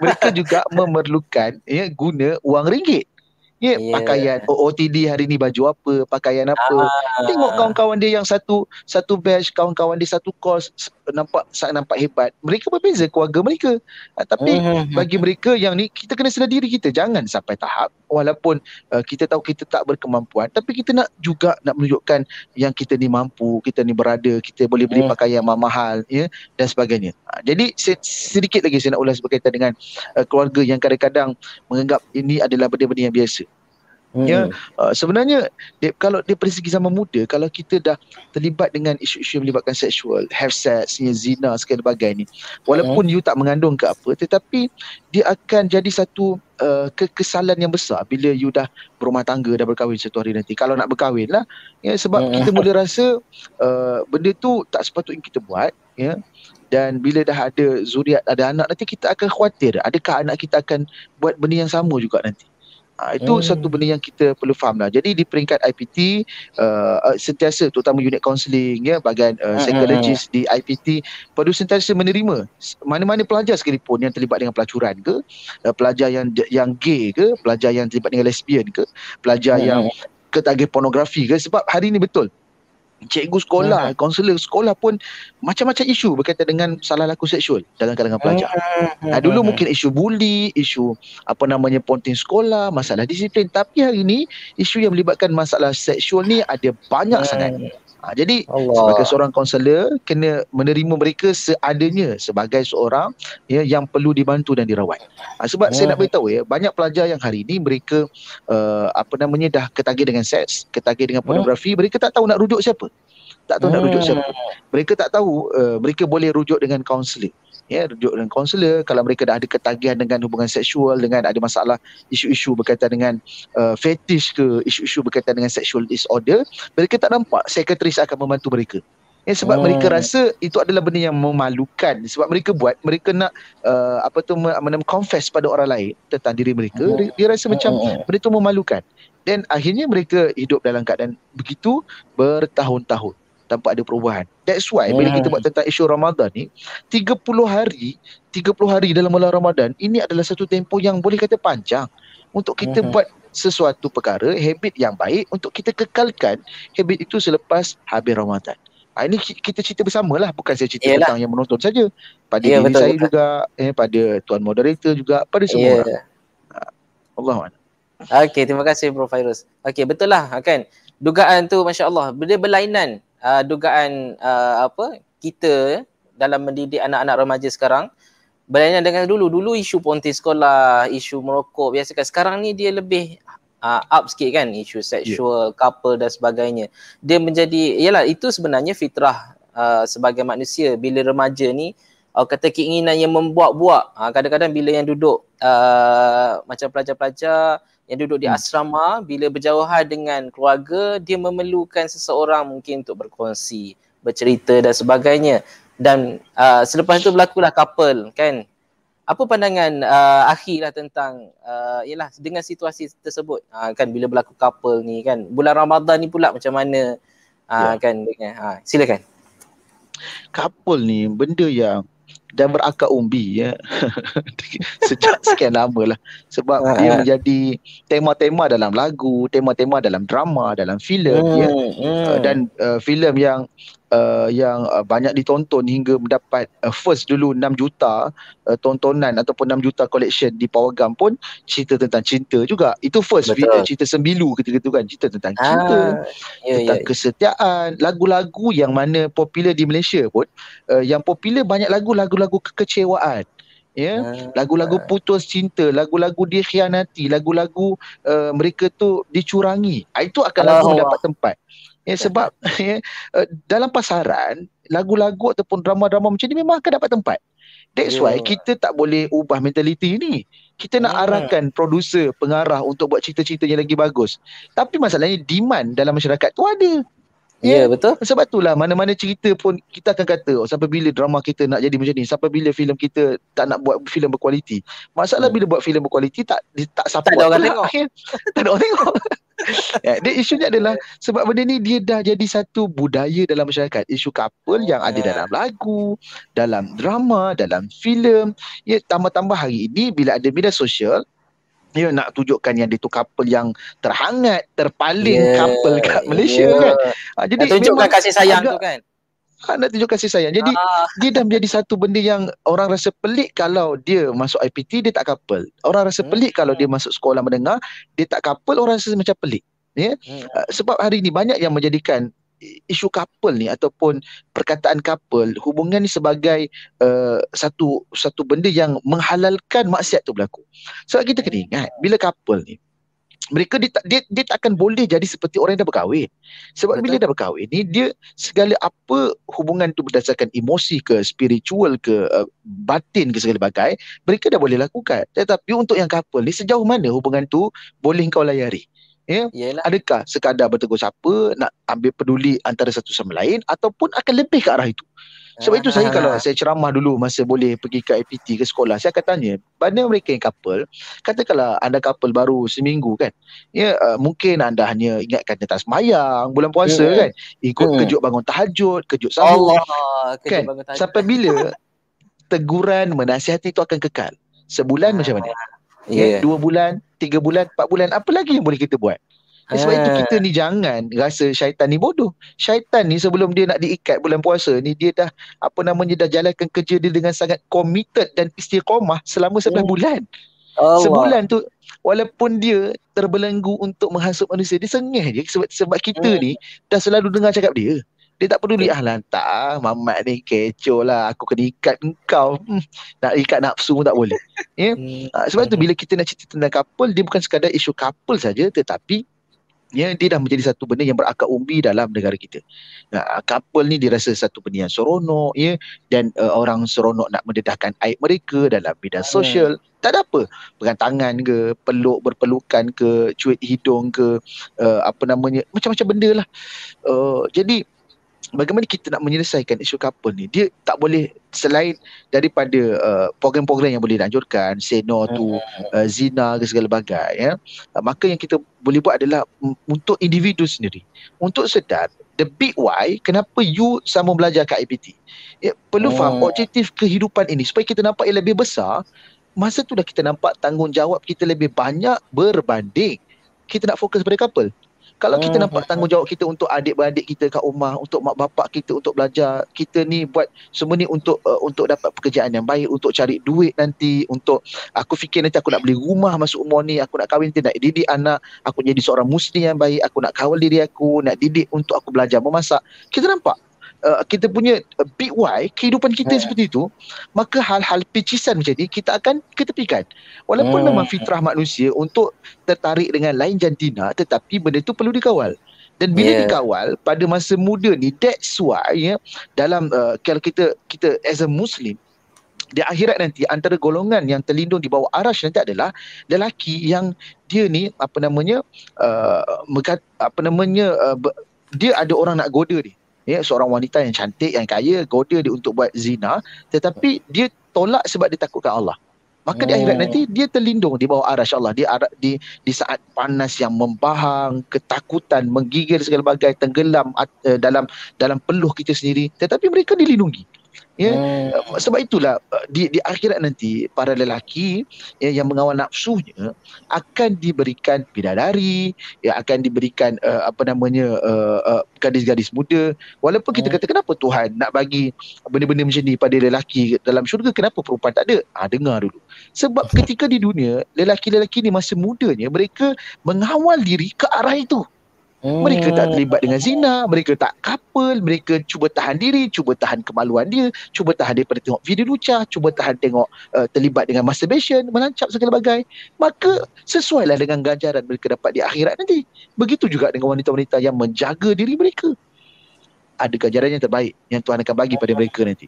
mereka juga memerlukan, ya, guna wang ringgit. Ya, pakaian OOTD hari ni baju apa, pakaian apa. Tengok kawan-kawan dia yang satu batch, kawan-kawan dia satu course, nampak hebat. Mereka berbeza keluarga mereka. Tapi bagi mereka yang ni, kita kena sedar diri kita. Jangan sampai tahap walaupun kita tahu kita tak berkemampuan, tapi kita nak juga nak menunjukkan yang kita ni mampu, kita ni berada, kita boleh beli pakaian mahal, ya, dan sebagainya. Jadi sedikit lagi saya nak ulas berkaitan dengan keluarga yang kadang-kadang menganggap ini adalah benda-benda yang biasa. Ya, sebenarnya kalau dari segi zaman muda, kalau kita dah terlibat dengan isu-isu yang melibatkan seksual, have sex, zina, segala bagai ni, walaupun you tak mengandung ke apa, tetapi dia akan jadi satu kekesalan yang besar bila you dah berumah tangga, dah berkahwin satu hari nanti. Kalau nak berkahwin lah, ya, sebab kita mula rasa benda tu tak sepatutnya kita buat, ya. Dan bila dah ada zuriat, ada anak, nanti kita akan khawatir, adakah anak kita akan buat benda yang sama juga nanti. Itu satu benda yang kita perlu faham lah. Jadi di peringkat IPT, sentiasa, terutama unit kaunseling, ya, bahagian psikologis di IPT perlu sentiasa menerima mana-mana pelajar sekalipun yang terlibat dengan pelacuran ke, pelajar yang gay ke, pelajar yang terlibat dengan lesbian ke, pelajar yang ketagih pornografi ke. Sebab hari ni betul, cikgu sekolah, kaunselor sekolah pun macam-macam isu berkaitan dengan salah laku seksual dalam kalangan pelajar. Dulu mungkin isu buli, isu apa namanya, ponting sekolah, masalah disiplin, tapi hari ni isu yang melibatkan masalah seksual ni ada banyak sangat. Jadi sebagai seorang kaunselor kena menerima mereka seadanya sebagai seorang, ya, yang perlu dibantu dan dirawat. Sebab saya nak beritahu, ya, banyak pelajar yang hari ini mereka apa namanya, dah ketagih dengan seks, ketagih dengan pornografi, mereka tak tahu nak rujuk siapa. Tak tahu nak rujuk siapa. Mereka tak tahu mereka boleh rujuk dengan kaunselor. Ya, rujuk dengan kaunselor kalau mereka dah ada ketagihan dengan hubungan seksual, dengan ada masalah isu-isu berkaitan dengan fetish ke, isu-isu berkaitan dengan sexual disorder, mereka tak nampak psikiatris akan membantu mereka. Ya, sebab mereka rasa itu adalah benda yang memalukan. Sebab mereka buat, mereka nak confess pada orang lain tentang diri mereka. Dia rasa macam benda itu memalukan. Dan akhirnya mereka hidup dalam keadaan begitu bertahun-tahun tanpa ada perubahan. That's why bila kita buat tentang isu Ramadan ni, 30 hari dalam bulan Ramadan ini adalah satu tempoh yang boleh kata panjang untuk kita buat sesuatu perkara, habit yang baik, untuk kita kekalkan habit itu selepas habis Ramadan. Ini kita cerita bersama lah, bukan saya cerita tentang yang menonton saja, pada diri saya juga, pada tuan moderator juga, pada semua orang. Allahuakbar. Okey, terima kasih Prof Fairuz. Okey, betul lah kan, dugaan tu Masya Allah, dia berlainan dugaan kita dalam mendidik anak-anak remaja sekarang. Berlainan dengan dulu isu ponti sekolah, isu merokok biasa kan. Sekarang ni dia lebih up sikit kan, isu seksual, couple dan sebagainya. Dia menjadi, yalah itu sebenarnya fitrah sebagai manusia. Bila remaja ni kata keinginan yang membuak-buak, kadang-kadang bila yang duduk macam pelajar-pelajar yang duduk di asrama, bila berjauhan dengan keluarga, dia memerlukan seseorang mungkin untuk berkongsi, bercerita dan sebagainya. Dan selepas itu berlakulah couple kan. Apa pandangan Akhi lah tentang yalah dengan situasi tersebut, kan bila berlaku couple ni kan, bulan Ramadan ni pula macam mana kan, silakan. Couple ni benda yang dah berakar umbi ya sejak sekian lama lah, sebab dia menjadi tema-tema dalam lagu, tema-tema dalam drama, dalam filem dan filem yang banyak ditonton hingga mendapat first dulu 6 juta tontonan ataupun 6 juta collection di Pawagam pun cerita tentang cinta juga. Itu first cerita Sembilu ketika tu kan, cerita tentang cinta, tentang kesetiaan, lagu-lagu yang mana popular di Malaysia pun yang popular banyak lagu-lagu kekecewaan. Lagu-lagu putus cinta, lagu-lagu dikhianati, lagu-lagu mereka tu dicurangi. Itu akan lagu mendapat tempat. Sebab dalam pasaran lagu-lagu ataupun drama-drama macam ni memang akan dapat tempat. That's why kita tak boleh ubah mentaliti ni. Kita nak arahkan produser, pengarah untuk buat cerita-cerita yang lagi bagus. Tapi masalahnya demand dalam masyarakat tu ada. Betul. Sebab itulah mana-mana cerita pun kita akan kata sampai bila drama kita nak jadi macam ni, sampai bila filem kita tak nak buat filem berkualiti. Masalah bila buat filem berkualiti tak support, tak ada orang tengok. Tak ada orang tengok. Dia isunya adalah sebab benda ni dia dah jadi satu budaya dalam masyarakat. Isu couple yang ada dalam lagu, dalam drama, dalam filem. Tambah-tambah hari ini bila ada media sosial, nak tunjukkan yang dia tu couple yang terhangat, terpaling couple kat Malaysia kan. Jadi tunjukkan kasih sayang tu kan. Nak tunjuk kasih sayang. Jadi dia dah menjadi satu benda yang orang rasa pelik kalau dia masuk IPT dia tak couple. Orang rasa pelik kalau dia masuk sekolah menengah dia tak couple, orang rasa macam pelik. Sebab hari ni banyak yang menjadikan isu couple ni ataupun perkataan couple, hubungan ni sebagai satu benda yang menghalalkan maksiat tu berlaku. Sebab kita kena ingat bila couple ni mereka dia tak akan boleh jadi seperti orang yang dah berkahwin. Sebab bila dah berkahwin ni dia segala apa hubungan tu berdasarkan emosi ke, spiritual ke, batin ke, segala bagai mereka dah boleh lakukan. Tetapi untuk yang couple ni sejauh mana hubungan tu boleh kau layari? Adakah sekadar bertegur sapa, nak ambil peduli antara satu sama lain, ataupun akan lebih ke arah itu? Sebab itu saya kalau saya ceramah dulu masa boleh pergi ke IPT ke sekolah, saya akan tanya pada mereka yang couple, katakanlah anda couple baru seminggu kan, mungkin anda hanya ingatkan tentang sembahyang bulan puasa kan, ikut kejut bangun tahajud, kejut sahur kan, sampai bila teguran menasihati itu akan kekal? Sebulan macam mana? 2 bulan, 3 bulan, 4 bulan, apa lagi yang boleh kita buat? Sebab itu kita ni jangan rasa syaitan ni bodoh. Syaitan ni sebelum dia nak diikat bulan puasa ni, dia dah dah jalankan kerja dia dengan sangat committed dan istiqamah selama 11 bulan. Sebulan tu walaupun dia terbelenggu untuk menghasut manusia, dia sengih je sebab kita ni dah selalu dengar cakap dia. Dia tak peduli lantak mamat ni kecoh lah, aku kena ikat engkau. Nak ikat nafsu pun tak boleh. Sebab tu bila kita nak cerita tentang couple, dia bukan sekadar isu couple saja, tetapi dia dah menjadi satu benda yang berakar umbi dalam negara kita. Couple ni dirasa satu benda yang seronok dan orang seronok nak mendedahkan aib mereka dalam bidang sosial. Tak ada apa, pegang tangan ke, peluk, berpelukan ke, cuit hidung ke, macam-macam benda lah. Jadi bagaimana kita nak menyelesaikan isu couple ni? Dia tak boleh selain daripada program-program yang boleh dianjurkan, say no to zina ke segala bagai. Maka yang kita boleh buat adalah untuk individu sendiri, untuk sedar the big why kenapa you sama belajar kat IPT. Perlu faham objektif kehidupan ini supaya kita nampak yang lebih besar. Masa tu dah kita nampak tanggungjawab kita lebih banyak berbanding kita nak fokus pada couple. Kalau kita nampak tanggungjawab kita untuk adik-beradik kita kat rumah, untuk mak bapak kita untuk belajar, kita ni buat semua ni untuk dapat pekerjaan yang baik, untuk cari duit nanti, untuk aku fikir nanti aku nak beli rumah masuk umur ni, aku nak kahwin nanti, nak didik anak, aku jadi seorang muslim yang baik, aku nak kawal diri aku, nak didik untuk aku belajar memasak. Kita nampak kita punya big why, kehidupan kita seperti itu, maka hal-hal pecisan macam ni kita akan ketepikan. Walaupun memang fitrah manusia untuk tertarik dengan lain jantina, tetapi benda tu perlu dikawal. Dan bila dikawal pada masa muda ni, that's why dalam kalau kita as a Muslim, di akhirat nanti antara golongan yang terlindung di bawah arasy nanti adalah lelaki yang dia ni dia ada orang nak goda dia. Ya, seorang wanita yang cantik, yang kaya, goda dia untuk buat zina, tetapi dia tolak sebab dia takutkan Allah. Maka di akhirat nanti dia terlindung di bawah arasy Allah. Dia di saat panas yang membahang, ketakutan, menggigil segala bagai, tenggelam dalam peluh kita sendiri, tetapi mereka dilindungi. Sebab itulah di akhirat nanti para lelaki yang mengawal nafsunya akan diberikan bidadari, akan diberikan gadis-gadis muda. Walaupun kita kata kenapa Tuhan nak bagi benda-benda macam ni pada lelaki dalam syurga, kenapa perempuan tak ada? Dengar dulu. Sebab ketika di dunia, lelaki-lelaki ni masa mudanya mereka mengawal diri ke arah itu. Mereka tak terlibat dengan zina, mereka tak couple, mereka cuba tahan diri, cuba tahan kemaluan dia, cuba tahan daripada tengok video lucah, cuba tahan tengok terlibat dengan masturbation, melancap segala bagai. Maka sesuailah dengan ganjaran mereka dapat di akhirat nanti. Begitu juga dengan wanita-wanita yang menjaga diri mereka. Ada ganjaran yang terbaik yang Tuhan akan bagi pada mereka nanti.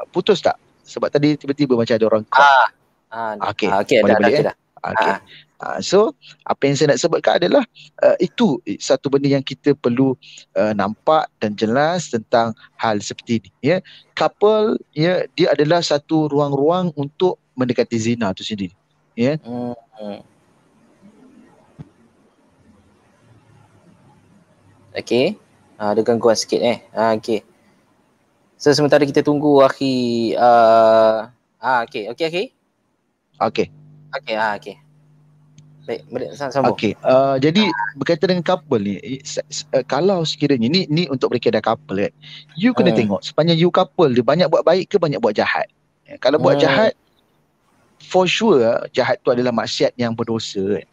Putus tak? Sebab tadi tiba-tiba macam ada orang Okey, dah balik. So apa yang saya nak sebutkan adalah itu satu benda yang kita perlu nampak dan jelas tentang hal seperti ini, ya. Couple, ya, dia adalah satu ruang-ruang untuk mendekati zina itu sendiri, ya. Okey, ada gangguan sikit okey. So sementara kita tunggu akhi okey. Baik, sambung. Okey, jadi berkaitan dengan couple ni, kalau sekiranya ni untuk mereka dah couple kan, you kena tengok sepanjang you couple dia banyak buat baik ke banyak buat jahat. Kalau buat jahat, for sure jahat tu adalah maksiat yang berdosa kan.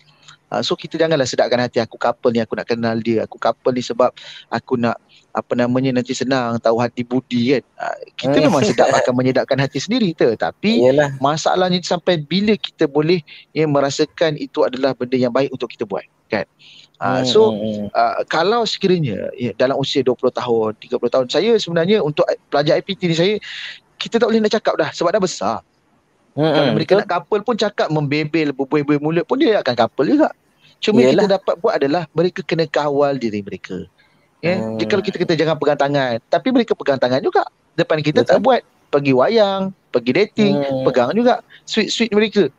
So kita janganlah sedapkan hati, aku couple ni aku nak kenal dia, aku couple ni sebab aku nak nanti senang tahu hati budi kan. Kita memang sedap akan menyedapkan hati sendiri tapi masalahnya sampai bila kita boleh merasakan itu adalah benda yang baik untuk kita buat kan. Kalau sekiranya dalam usia 20 tahun, 30 tahun, saya sebenarnya untuk pelajar IPT ni kita tak boleh nak cakap dah sebab dah besar. Kalau mereka nak couple pun cakap membebel, berbuih-buih mulut pun dia akan couple juga. Cuma yang kita dapat buat adalah mereka kena kawal diri mereka. Jadi kalau kita kata jangan pegang tangan, tapi mereka pegang tangan juga. Depan kita tak buat, pergi wayang, pergi dating, pegang juga sweet-sweet mereka.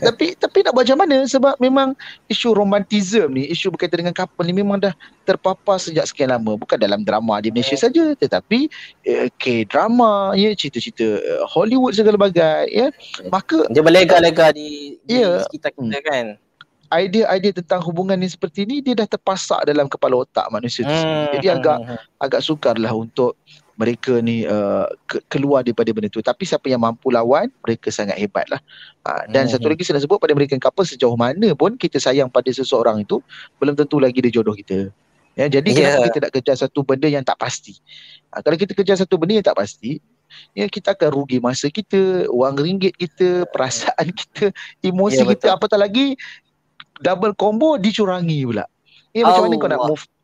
Tapi nak buat macam mana? Sebab memang isu romantism ni, isu berkaitan dengan couple ni memang dah terpapar sejak sekian lama. Bukan dalam drama di Malaysia saja, tetapi K-drama, cerita-cerita Hollywood segala bagai. Maka dia berlega-lega di sekitar kita kan. Idea tentang hubungan ni seperti ni dia dah terpasak dalam kepala otak manusia tu sendiri. Jadi agak sukarlah untuk mereka ni keluar daripada benda tu. Tapi siapa yang mampu lawan, mereka sangat hebat lah. Dan satu lagi saya nak sebut, pada American couple, sejauh mana pun kita sayang pada seseorang itu, belum tentu lagi dia jodoh kita. Jadi kenapa kita nak kejar satu benda yang tak pasti? Kalau kita kejar satu benda yang tak pasti, kita akan rugi masa kita, wang ringgit kita, perasaan kita, emosi kita, apatah lagi double combo dicurangi pula. Macam mana kau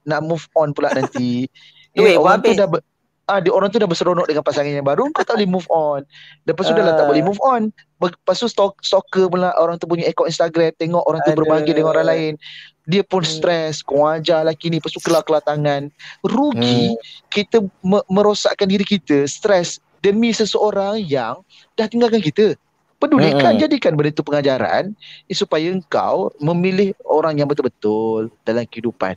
nak move on pula nanti? Orang tu dah berseronok dengan pasangan yang baru, kau tak boleh move on. Lepas tu dah tak boleh move on. Lepas tu stalker pula orang tu punya akaun Instagram, tengok orang tu berbahagia dengan orang lain. Dia pun stres, kau ajar lelaki ni, lepas tu kelar-kelar tangan. Rugi, kita merosakkan diri kita, stres demi seseorang yang dah tinggalkan kita. Pedulikan, jadikan benda itu pengajaran supaya engkau memilih orang yang betul-betul dalam kehidupan.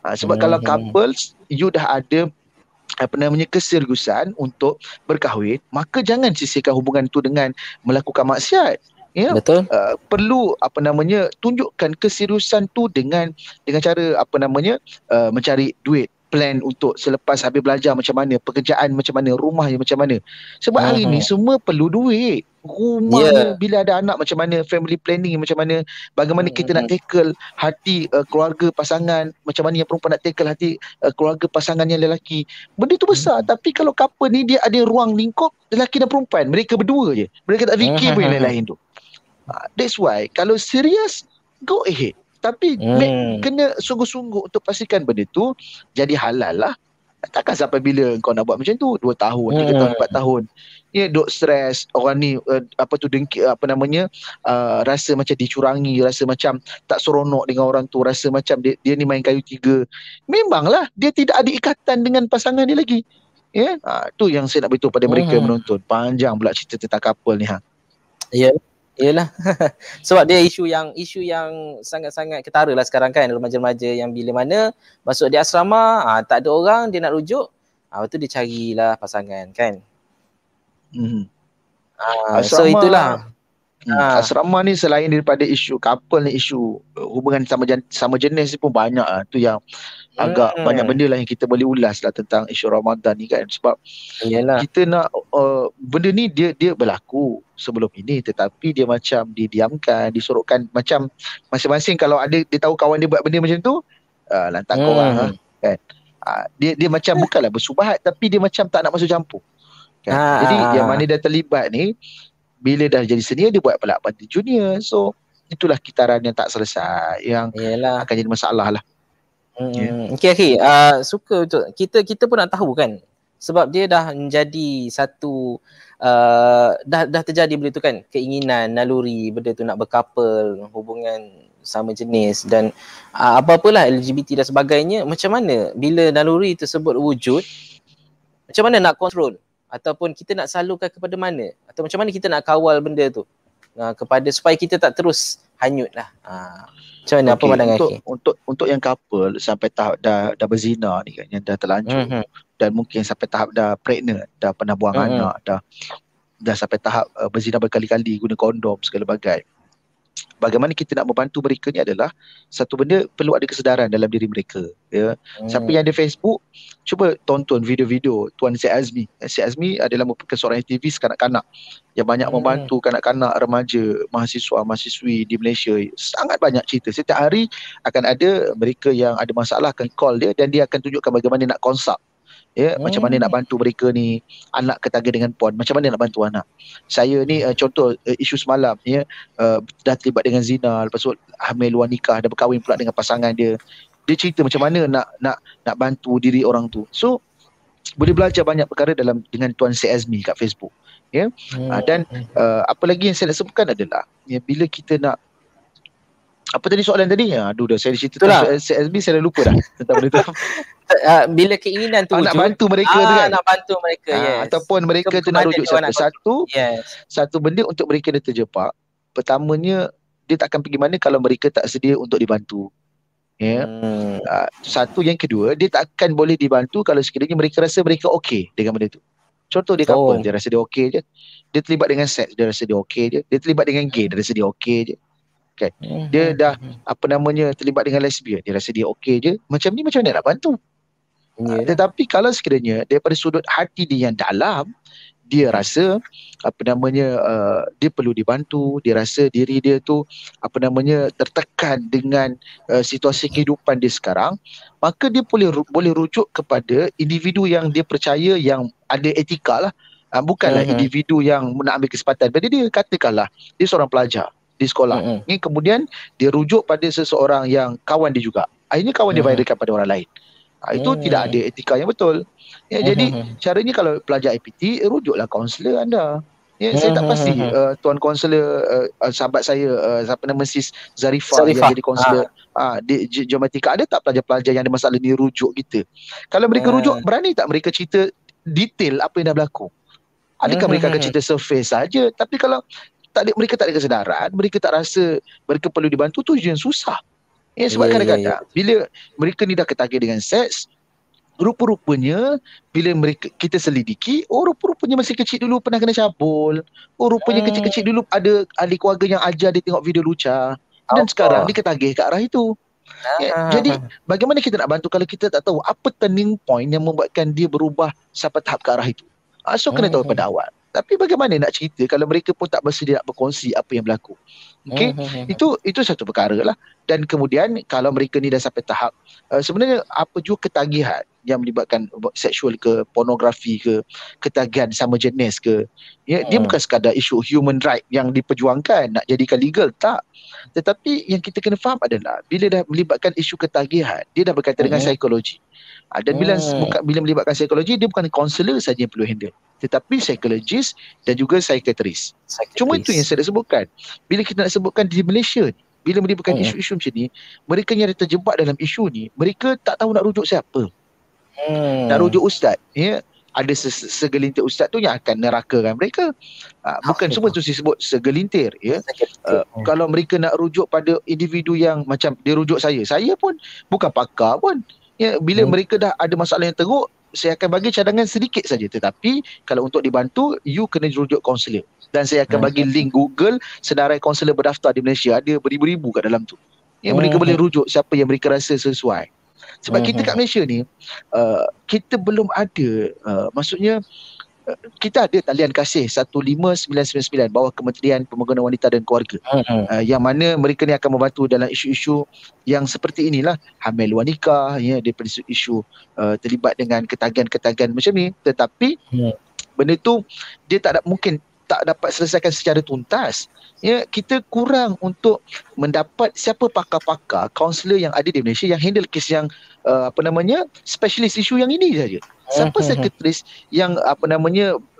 Sebab kalau couples, you dah ada keseriusan untuk berkahwin, maka jangan sisihkan hubungan itu dengan melakukan maksiat. Betul. Perlu tunjukkan keseriusan tu dengan cara mencari duit. plan untuk selepas habis belajar macam mana, pekerjaan macam mana, rumahnya macam mana. Sebab hari ni semua perlu duit. Rumahnya bila ada anak macam mana, family planning macam mana, bagaimana kita nak tackle hati keluarga pasangan, macam mana yang perempuan nak tackle hati keluarga pasangan yang lelaki. Benda tu besar. Tapi kalau couple ni dia ada ruang lingkup lelaki dan perempuan, mereka berdua je. Mereka tak fikir pun yang lain-lain tu. That's why kalau serius, go ahead. Tapi kena sungguh-sungguh untuk pastikan benda tu jadi halal lah. Takkan sampai bila kau nak buat macam tu? 2 tahun, 3 tahun, 4 tahun. Ya, duk stres. Orang ni dengki, rasa macam dicurangi, rasa macam tak seronok dengan orang tu, rasa macam dia ni main kayu tiga. Memanglah dia tidak ada ikatan dengan pasangan dia lagi. Ya, tu yang saya nak beritahu pada mereka menonton. Panjang pula cerita tentang couple ni. Ya. Yalah. Sebab dia isu yang sangat-sangat ketara lah sekarang kan, remaja-remaja yang bila mana masuk di asrama, tak ada orang dia nak rujuk, lepas tu dia carilah pasangan kan. So itulah. Asrama ni selain daripada isu couple ni, isu hubungan sama jenis ni pun banyak lah. Tu yang agak banyak benda lah yang kita boleh ulas lah tentang isu Ramadan ni kan. Sebab kita nak benda ni dia berlaku sebelum ini, tetapi dia macam didiamkan, disorokkan. Macam masing-masing kalau ada dia tahu kawan dia buat benda macam tu, lantak korang kan. Dia macam bukanlah bersubahat, tapi dia macam tak nak masuk campur kan. Jadi yang mana dah terlibat ni, bila dah jadi senior dia buat pula pada junior. So itulah kitaran yang tak selesai, yang akan jadi masalah lah. Okay, suka untuk kita pun nak tahu kan, sebab dia dah menjadi satu dah terjadi benda tu kan, keinginan naluri benda tu nak berkapal, hubungan sama jenis dan apa-apalah LGBT dan sebagainya. Macam mana bila naluri tersebut wujud, macam mana nak kontrol, ataupun kita nak salurkan kepada mana, atau macam mana kita nak kawal benda tu kepada supaya kita tak terus hanyut lah. Macam mana, apa pandangan untuk yang couple sampai tahap dah berzina ni kan, yang dah terlanjur dan mungkin sampai tahap dah pregnant, dah pernah buang anak, dah sampai tahap berzina berkali-kali, guna kondom segala bagai. Bagaimana kita nak membantu mereka ni adalah satu benda, perlu ada kesedaran dalam diri mereka. Ya. Siapa yang ada Facebook, cuba tonton video-video Tuan Syed Azmi. Syed Azmi adalah merupakan seorang aktivis kanak-kanak yang banyak membantu kanak-kanak, remaja, mahasiswa, mahasiswi di Malaysia. Sangat banyak cerita. Setiap hari akan ada mereka yang ada masalah akan call dia dan dia akan tunjukkan bagaimana nak consult. Ya, macam mana nak bantu mereka ni, anak ketagihan dengan PON, macam mana nak bantu anak. Saya ni contoh isu semalam ya, dah terlibat dengan zina, lepas tu hamil luar nikah, dah berkahwin pula dengan pasangan dia. Dia cerita macam mana nak bantu diri orang tu. So boleh belajar banyak perkara dengan Tuan Syed Azmi kat Facebook. Ya. Dan apa lagi yang saya nak sebutkan adalah ya, bila kita nak, apa tadi soalan tadi? Aduh dah saya cerita tentang SB saya dah lupa dah tentang benda tu. Bila keinginan tu nak bantu mereka tu kan. Nak bantu mereka, yes. Ataupun mereka tu nak rujuk siapa. Satu benda untuk mereka dah terjebak. Pertamanya, dia tak akan pergi mana kalau mereka tak sedia untuk dibantu. Ya. Satu, yang kedua, dia tak akan boleh dibantu kalau sekiranya mereka rasa mereka okey dengan benda tu. Contoh dia couple, dia rasa dia okey je. Dia terlibat dengan seks, dia rasa dia okey je. Dia terlibat dengan gay, dia rasa dia okey je. Kan? Dia dah terlibat dengan lesbian, dia rasa dia okey je. Macam ni macam mana nak bantu? Tetapi kalau sekiranya daripada sudut hati dia yang dalam, dia rasa dia perlu dibantu, dia rasa diri dia tu tertekan dengan situasi kehidupan dia sekarang, maka dia boleh rujuk kepada individu yang dia percaya yang ada etika lah. Bukanlah individu yang nak ambil kesempatan pada dia. Katakanlah dia seorang pelajar di sekolah. Ini kemudian dia rujuk pada seseorang yang kawan dia juga. Akhirnya kawan dia viralkan pada orang lain. Itu tidak ada etika yang betul. Ya, jadi caranya kalau pelajar IPT, rujuklah kaunselor anda. Ya, saya tak pasti tuan kaunselor sahabat saya Sis Zarifah yang jadi kaunselor di Geomatika, ada tak pelajar-pelajar yang ada masalah ni rujuk kita? Kalau mereka rujuk, berani tak mereka cerita detail apa yang dah berlaku? Adakah mereka akan cerita surface saja? Tapi kalau mereka tak ada kesedaran, mereka tak rasa mereka perlu dibantu, tu yang susah. Sebab kadang-kadang bila mereka ni dah ketagih dengan seks, rupa-rupanya bila kita selidiki, rupa-rupanya masih kecil dulu pernah kena cabul, rupanya kecil-kecil dulu ada ahli keluarga yang ajar dia tengok video lucah, dan sekarang dia ketagih ke arah itu. Jadi bagaimana kita nak bantu kalau kita tak tahu apa turning point yang membuatkan dia berubah sampai tahap ke arah itu. So kena tahu pada awal. Tapi bagaimana nak cerita kalau mereka pun tak bersedia nak berkongsi apa yang berlaku. Okey, itu satu perkara lah. Dan kemudian kalau mereka ni dah sampai tahap sebenarnya apa juga ketagihan yang melibatkan seksual ke, pornografi ke, ketagihan sama jenis ke, ya, dia bukan sekadar isu human right yang diperjuangkan nak jadikan legal, tak. Tetapi yang kita kena faham adalah bila dah melibatkan isu ketagihan, dia dah berkaitan dengan psikologi. Dan bila melibatkan psikologi, dia bukan kaunselor saja yang perlu handle, tetapi psikologis dan juga psikiatris. Cuma itu yang saya nak sebutkan. Bila kita nak sebutkan di Malaysia ni, bila melibatkan isu-isu macam ni, mereka yang terjebak dalam isu ni, mereka tak tahu nak rujuk siapa. Nak rujuk ustaz, ya. Ada segelintir ustaz tu yang akan nerakakan mereka. Bukan semua tu disebut segelintir, ya. Kalau mereka nak rujuk pada individu yang macam dia rujuk saya pun bukan pakar pun. Ya, bila mereka dah ada masalah yang teruk, saya akan bagi cadangan sedikit saja. Tetapi kalau untuk dibantu, you kena rujuk kaunselor. Dan saya akan bagi link Google senarai kaunselor berdaftar di Malaysia. Ada beribu-ribu kat dalam tu. Ya, mereka boleh rujuk siapa yang mereka rasa sesuai. Sebab kita kat Malaysia ni, kita belum ada, maksudnya, kita ada talian kasih 15999 bawah Kementerian Pembangunan Wanita dan Keluarga, yang mana mereka ni akan membantu dalam isu-isu yang seperti inilah, hamil luar nikah, ya, daripada isu terlibat dengan ketagihan-ketagihan macam ni. Tetapi benda tu dia mungkin tak dapat selesaikan secara tuntas. Ya, kita kurang untuk mendapat siapa pakar-pakar kaunselor yang ada di Malaysia yang handle kes yang specialist isu yang ini saja. Siapa sekretaris yang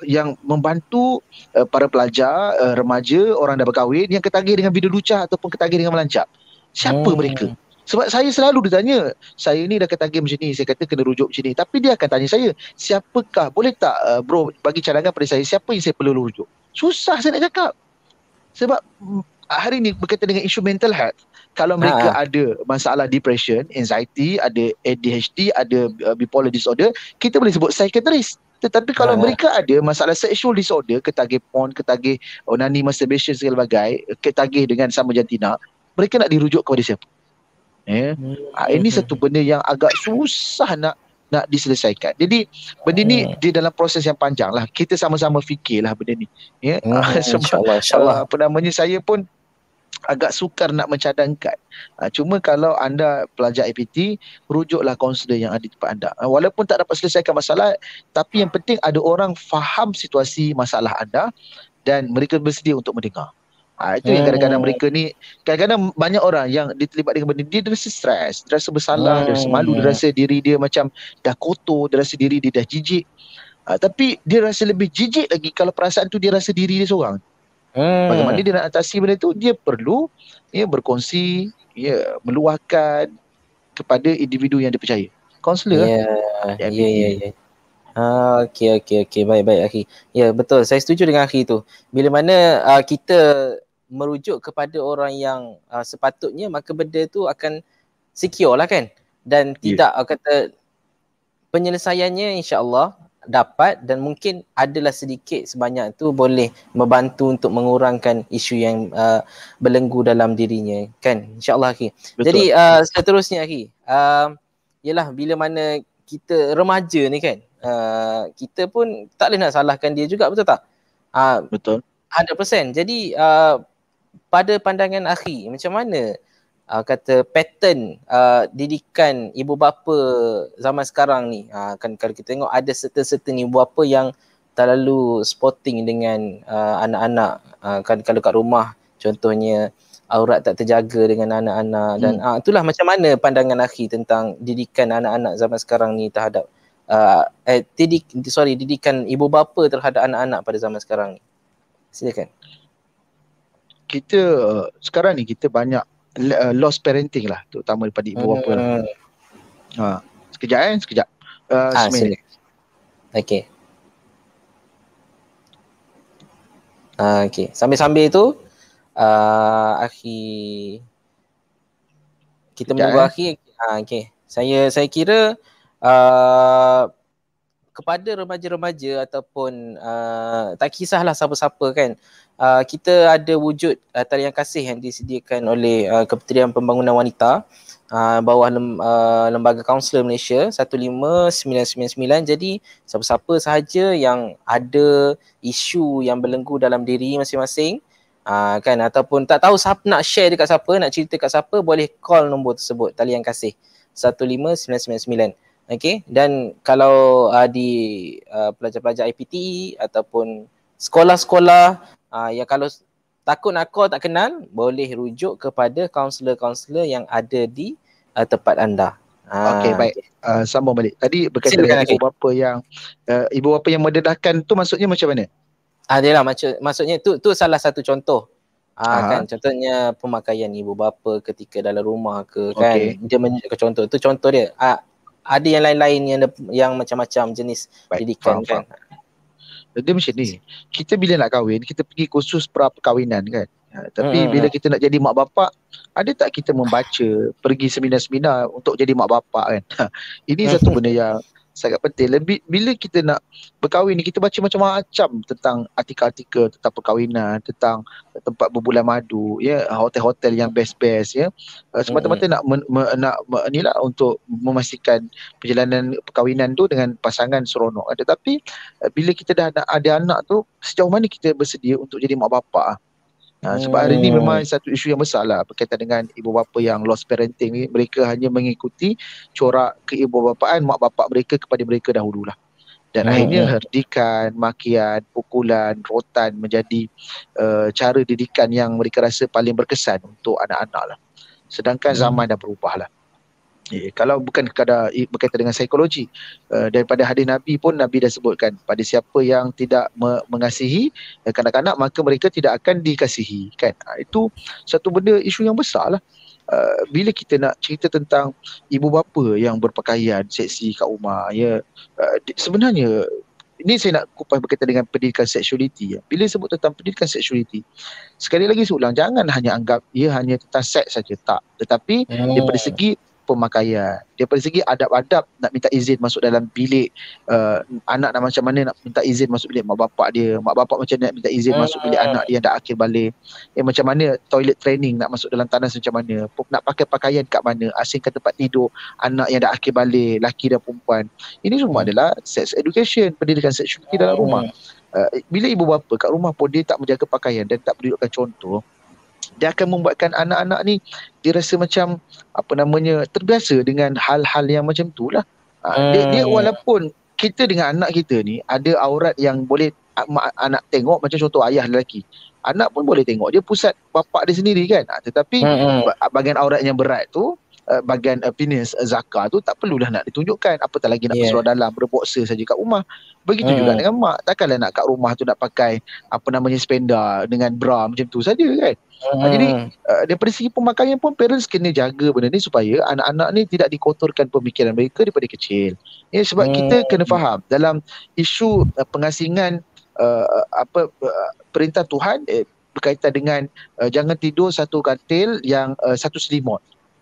yang membantu para pelajar, remaja, orang dah berkahwin yang ketagih dengan video lucah ataupun ketagih dengan melancap. Siapa mereka? Sebab saya selalu ditanya, saya ni dah ketagih macam ni, saya kata kena rujuk macam ni. Tapi dia akan tanya saya, siapakah, boleh tak bro bagi cadangan pada saya, siapa yang saya perlu rujuk? Susah saya nak cakap. Sebab hari ni berkaitan dengan isu mental health. Kalau mereka ada masalah depression, anxiety, ada ADHD, ada bipolar disorder, kita boleh sebut psikiatris. Tetapi kalau mereka ada masalah sexual disorder, ketagih porn, ketagih onani, masturbation segala bagai, ketagih dengan sama jantina, mereka nak dirujuk kepada siapa? Ini satu benda yang agak susah nak diselesaikan. Jadi benda ni dia dalam proses yang panjang lah. Kita sama-sama fikirlah benda ni. Ya. InsyaAllah. Saya pun agak sukar nak mencadangkan. Cuma kalau anda pelajar APT, rujuklah kaunselor yang ada di tempat anda. Walaupun tak dapat selesaikan masalah, tapi yang penting ada orang faham situasi masalah anda dan mereka bersedia untuk mendengar. Itu yang kadang-kadang mereka ni, kadang-kadang banyak orang yang terlibat dengan benda ni, dia rasa stres, dia rasa bersalah, dia rasa malu, dia rasa diri dia macam dah kotor, dia rasa diri dia dah jijik. Tapi dia rasa lebih jijik lagi kalau perasaan tu dia rasa diri dia seorang. Bagaimana dia nak atasi benda tu? Dia perlu berkongsi, meluahkan kepada individu yang dipercaya. Kaunselor. Ya. Okey. Baik akhi. Ya, betul. Saya setuju dengan akhi tu. Bila mana kita merujuk kepada orang yang sepatutnya, maka benda tu akan secure lah kan. Dan tidak kata penyelesaiannya insya-Allah dapat, dan mungkin adalah sedikit sebanyak tu boleh membantu untuk mengurangkan isu yang belenggu dalam dirinya kan, insya-Allah akhi. Jadi seterusnya akhi, yalah bila mana kita remaja ni kan, kita pun tak boleh nak salahkan dia juga, betul tak? Betul. 100%. Jadi pada pandangan akhi, macam mana kata pattern didikan ibu bapa zaman sekarang ni? Kan kalau kita tengok ada certain ibu bapa yang terlalu sporting dengan anak-anak, kan kalau kat rumah contohnya aurat tak terjaga dengan anak-anak, dan itulah macam mana pandangan akhi tentang didikan anak-anak zaman sekarang ni terhadap didikan ibu bapa terhadap anak-anak pada zaman sekarang ni. Silakan. Kita sekarang ni kita banyak lost parenting lah, terutama daripada ibu bapa. Sekejap. Seminit. Okey. Okey. Sambil-sambil tu akhi, kita menunggu akhi. Okey. Saya kira kepada remaja-remaja ataupun tak kisahlah siapa-siapa kan, kita ada wujud talian kasih yang disediakan oleh Kementerian Pembangunan Wanita bawah Lembaga Kaunselor Malaysia 15999. Jadi siapa-siapa sahaja yang ada isu yang belenggu dalam diri masing-masing, kan, ataupun tak tahu siapa nak share dekat siapa, nak cerita kat siapa, boleh call nombor tersebut, talian kasih 15999. Okey, dan kalau di pelajar-pelajar IPT ataupun sekolah-sekolah yang kalau takut nak call tak kenal, boleh rujuk kepada kaunselor-kaunselor yang ada di tempat anda. Okey, baik. Sambung balik. Tadi berkaitan Silakan, dengan ibu bapa yang mendedahkan tu, maksudnya macam mana? Yalah, maksudnya tu salah satu contoh. Kan, contohnya pemakaian ibu bapa ketika dalam rumah ke, kan. Dia menunjukkan contoh. Tu contoh dia. Ada yang lain-lain yang macam-macam jenis didikan, kan. Dia macam ni, kita bila nak kahwin, kita pergi kursus pra-perkahwinan, kan. Tapi bila kita nak jadi mak bapak, ada tak kita membaca, pergi seminar-seminar untuk jadi mak bapak, kan. Ini satu benda yang sangat penting. Bila kita nak berkahwin ni, kita baca macam-macam tentang artikel-artikel tentang perkahwinan, tentang tempat berbulan madu, ya, hotel-hotel yang best-best, ya. Semata-mata nak inilah untuk memastikan perjalanan perkahwinan tu dengan pasangan seronok. Tetapi bila kita dah nak ada anak tu, sejauh mana kita bersedia untuk jadi mak bapak? Sebab hari ni memang satu isu yang besar lah berkaitan dengan ibu bapa yang lost parenting ni. Mereka hanya mengikuti corak keibu-bapaan mak bapak mereka kepada mereka dahululah. Dan akhirnya herdikan, makian, pukulan, rotan menjadi cara didikan yang mereka rasa paling berkesan untuk anak-anak lah. Sedangkan zaman dah berubah lah. Kalau bukan sekadar berkaitan dengan psikologi, daripada hadis Nabi pun, Nabi dah sebutkan, pada siapa yang tidak mengasihi kanak-kanak, maka mereka tidak akan dikasihi, kan. Itu satu benda, isu yang besar lah. Bila kita nak cerita tentang ibu bapa yang berpakaian seksi kat rumah, ya, sebenarnya ini saya nak kupas berkaitan dengan pendidikan seksualiti, ya. Bila sebut tentang pendidikan seksualiti, sekali lagi saya ulang, jangan hanya anggap ia hanya tentang seks saja, tak. Tetapi daripada segi pemakaian, daripada segi adab-adab, nak minta izin masuk dalam bilik anak, nak macam mana nak minta izin masuk bilik mak bapak dia, mak bapak macam mana nak minta izin masuk bilik anak dia yang dah akhir balik, macam mana toilet training nak masuk dalam tandas macam mana, nak pakai pakaian kat mana, asingkan tempat tidur anak yang dah akhir balik, laki dan perempuan. Ini semua adalah sex education, pendidikan seksualiti dalam rumah. Bila ibu bapa kat rumah pun dia tak menjaga pakaian dan tak menunjukkan contoh, dia akan membuatkan anak-anak ni dia rasa macam terbiasa dengan hal-hal yang macam tu lah. Dia walaupun kita dengan anak kita ni ada aurat yang boleh anak tengok, macam contoh ayah lelaki, anak pun boleh tengok, dia pusat bapak dia sendiri, kan. Tetapi bahagian aurat yang berat tu, bahagian penis zakar tu, tak perlulah nak ditunjukkan, apatah lagi nak berseluar dalam, berboxer saja kat rumah. Begitu juga dengan mak, takkanlah nak kat rumah tu nak pakai spender dengan bra macam tu saja, kan. Jadi daripada segi pemakaian pun, parents kena jaga benda ni supaya anak-anak ni tidak dikotorkan pemikiran mereka daripada kecil, ya. Sebab kita kena faham dalam isu pengasingan perintah Tuhan berkaitan dengan jangan tidur satu katil yang satu selimut.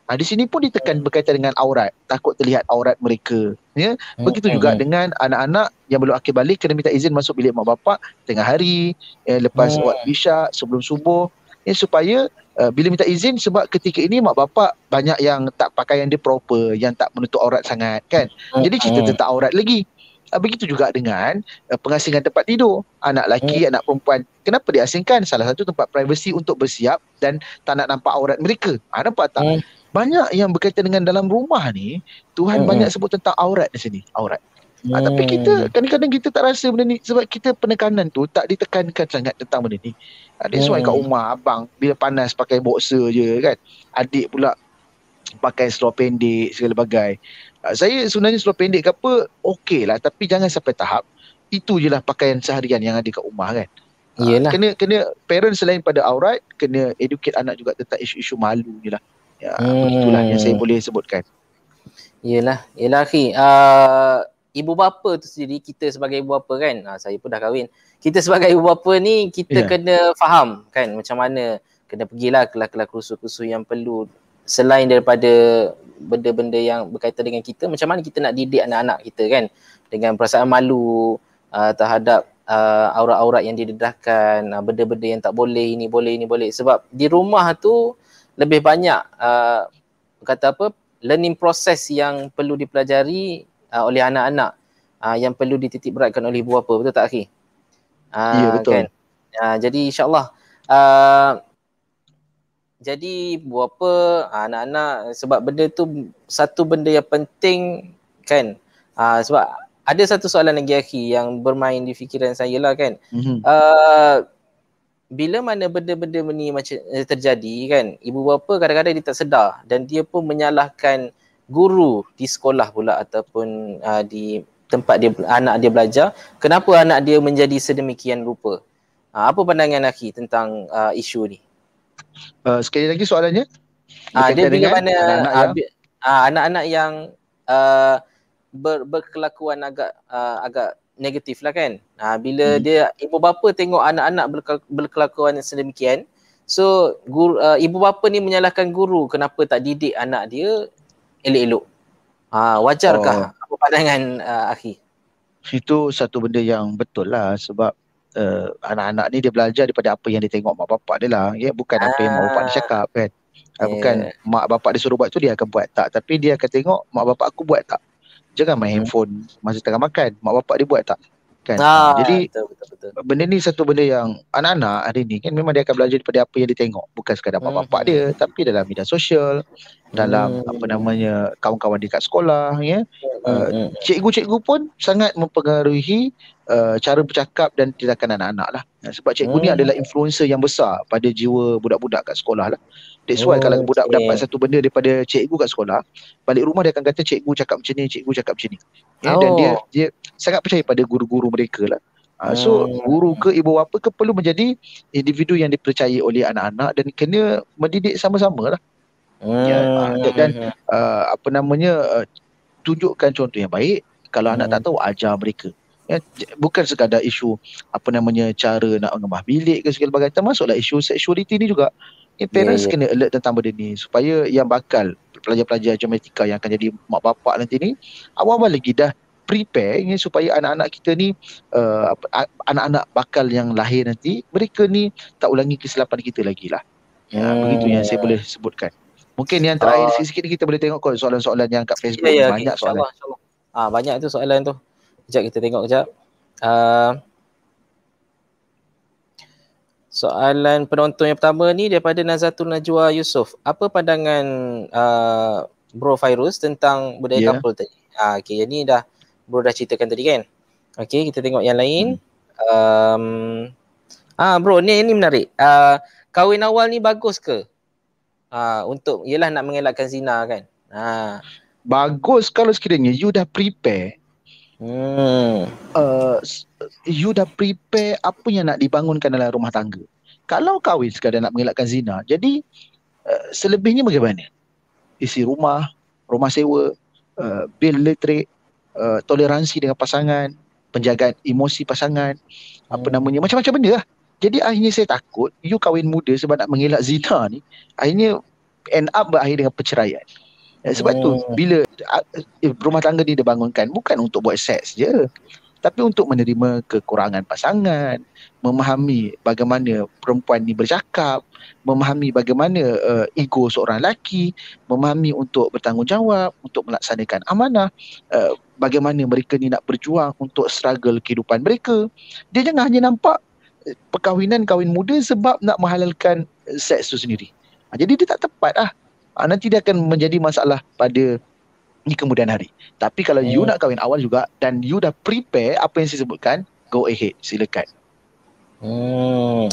Di sini pun ditekan berkaitan dengan aurat, takut terlihat aurat mereka, ya. Begitu juga dengan anak-anak yang belum akhir balik, kena minta izin masuk bilik mak bapak tengah hari, lepas waktu isyak, sebelum subuh, ya, supaya bila minta izin, sebab ketika ini mak bapak banyak yang tak pakaian dia proper, yang tak menutup aurat sangat, kan. Jadi cerita tentang aurat lagi. Begitu juga dengan pengasingan tempat tidur anak lelaki, anak perempuan. Kenapa diasingkan? Salah satu tempat privasi untuk bersiap dan tak nak nampak aurat mereka. Nampak tak? Banyak yang berkaitan dengan dalam rumah ni, Tuhan banyak sebut tentang aurat di sini, aurat. Tapi kita kadang-kadang kita tak rasa benda ni, sebab kita penekanan tu tak ditekankan sangat tentang benda ni. That's why kat rumah abang bila panas pakai boxer je, kan. Adik pula pakai seluar pendek segala bagai. Saya sebenarnya seluar pendek ke apa okey lah, tapi jangan sampai tahap itu je lah pakaian seharian yang ada kat rumah, kan. Kena parents selain pada aurat, kena educate anak juga tentang isu-isu malu je lah. Ya, begitulah yang saya boleh sebutkan. Yelah akhi, ibu bapa tu sendiri, kita sebagai ibu bapa, kan, saya pun dah kahwin, kita sebagai ibu bapa ni kita kena faham, kan, macam mana kena pergilah kelas-kelas kursus-kursus yang perlu, selain daripada benda-benda yang berkaitan dengan kita, macam mana kita nak didik anak-anak kita, kan, dengan perasaan malu terhadap aurat-aurat yang didedahkan, benda-benda yang tak boleh, ini boleh, sebab di rumah tu lebih banyak kata apa, learning process yang perlu dipelajari oleh anak-anak yang perlu dititik beratkan oleh ibu bapa, betul tak Akhi? Ya, betul. Kan? Jadi insyaAllah jadi buat apa anak-anak, sebab benda tu satu benda yang penting kan. Sebab ada satu soalan lagi Akhi yang bermain di fikiran saya lah kan. Bila mana benda-benda ni macam terjadi kan, ibu bapa kadang-kadang dia tak sedar dan dia pun menyalahkan guru di sekolah pula ataupun di tempat dia anak dia belajar, kenapa anak dia menjadi sedemikian rupa. Apa pandangan Akhi tentang isu ni? Sekali lagi soalannya. Dia bila mana anak-anak yang berkelakuan agak negatif lah kan. Bila dia ibu bapa tengok anak-anak berkelakuan sedemikian, so ibu bapa ni menyalahkan guru kenapa tak didik anak dia elok-elok. Wajarkah? Apa pandangan Akhi? Itu satu benda yang betul lah, sebab anak-anak ni dia belajar daripada apa yang dia tengok mak bapak dia lah, ya, bukan apa yang mak bapak dia cakap kan. Bukan mak bapak dia suruh buat tu dia akan buat, tak, tapi dia akan tengok mak bapak aku buat tak. Jangan main handphone masa tengah makan, mak bapak dia buat tak kan. Jadi betul. Benda ni satu benda yang anak-anak hari ni kan memang dia akan belajar daripada apa yang dia tengok, bukan sekadar mak bapak dia, tapi dalam media sosial, dalam kawan-kawan dia kat sekolah, ya. Cikgu-cikgu pun sangat mempengaruhi cara bercakap dan tindakan anak-anak lah. Sebab cikgu ni adalah influencer yang besar pada jiwa budak-budak kat sekolah lah. That's why kalau budak dapat satu benda daripada cikgu kat sekolah, balik rumah dia akan kata cikgu cakap macam ni, cikgu cakap macam ni. Dan dia sangat percaya pada guru-guru mereka lah. So guru ke ibu bapa ke perlu menjadi individu yang dipercayai oleh anak-anak dan kena mendidik sama-sama lah. Tunjukkan contoh yang baik. Kalau anak tak tahu, ajar mereka. Bukan sekadar isu cara nak mengembah bilik ke segala bagai, termasuklah isu sexuality ni juga. Parents kena alert tentang benda ni supaya yang bakal pelajar-pelajar geomatika yang akan jadi mak bapak nanti ni awal-awal lagi dah prepare supaya anak-anak kita ni anak-anak bakal yang lahir nanti, mereka ni tak ulangi kesilapan kita lagi lah. Begitu yang saya boleh sebutkan. Mungkin yang terakhir sikit-sikit kita boleh tengok soalan-soalan yang kat Facebook. Banyak soalan. Banyak tu soalan tu. Sekejap kita tengok kejap. Soalan penonton yang pertama ni daripada Nazatul Najwa Yusof. Apa pandangan Bro Fairuz tentang budaya couple tadi? Okay, yang ni Bro dah ceritakan tadi kan? Okay, kita tengok yang lain. Bro, ni menarik. Kahwin awal ni bagus ke? Untuk yelah nak mengelakkan zina kan? Bagus kalau sekiranya you dah prepare. You dah prepare apa yang nak dibangunkan dalam rumah tangga. Kalau kahwin sekadar nak mengelakkan zina, jadi selebihnya bagaimana? Isi rumah, rumah sewa, bil elektrik, toleransi dengan pasangan, penjagaan emosi pasangan, macam-macam benda lah. Jadi akhirnya saya takut you kahwin muda sebab nak mengelak zina ni, akhirnya end up berakhir dengan perceraian. Sebab tu bila rumah tangga ni dibangunkan bukan untuk buat seks je, tapi untuk menerima kekurangan pasangan, memahami bagaimana perempuan ni bercakap, memahami bagaimana ego seorang lelaki, memahami untuk bertanggungjawab, untuk melaksanakan amanah, bagaimana mereka ni nak berjuang untuk struggle kehidupan mereka. Dia jangan hanya nampak perkahwinan kahwin muda sebab nak menghalalkan seks tu sendiri. Jadi dia tak tepat lah. Nanti dia akan menjadi masalah pada di kemudian hari. Tapi kalau you nak kahwin awal juga dan you dah prepare apa yang saya sebutkan, go ahead, silakan.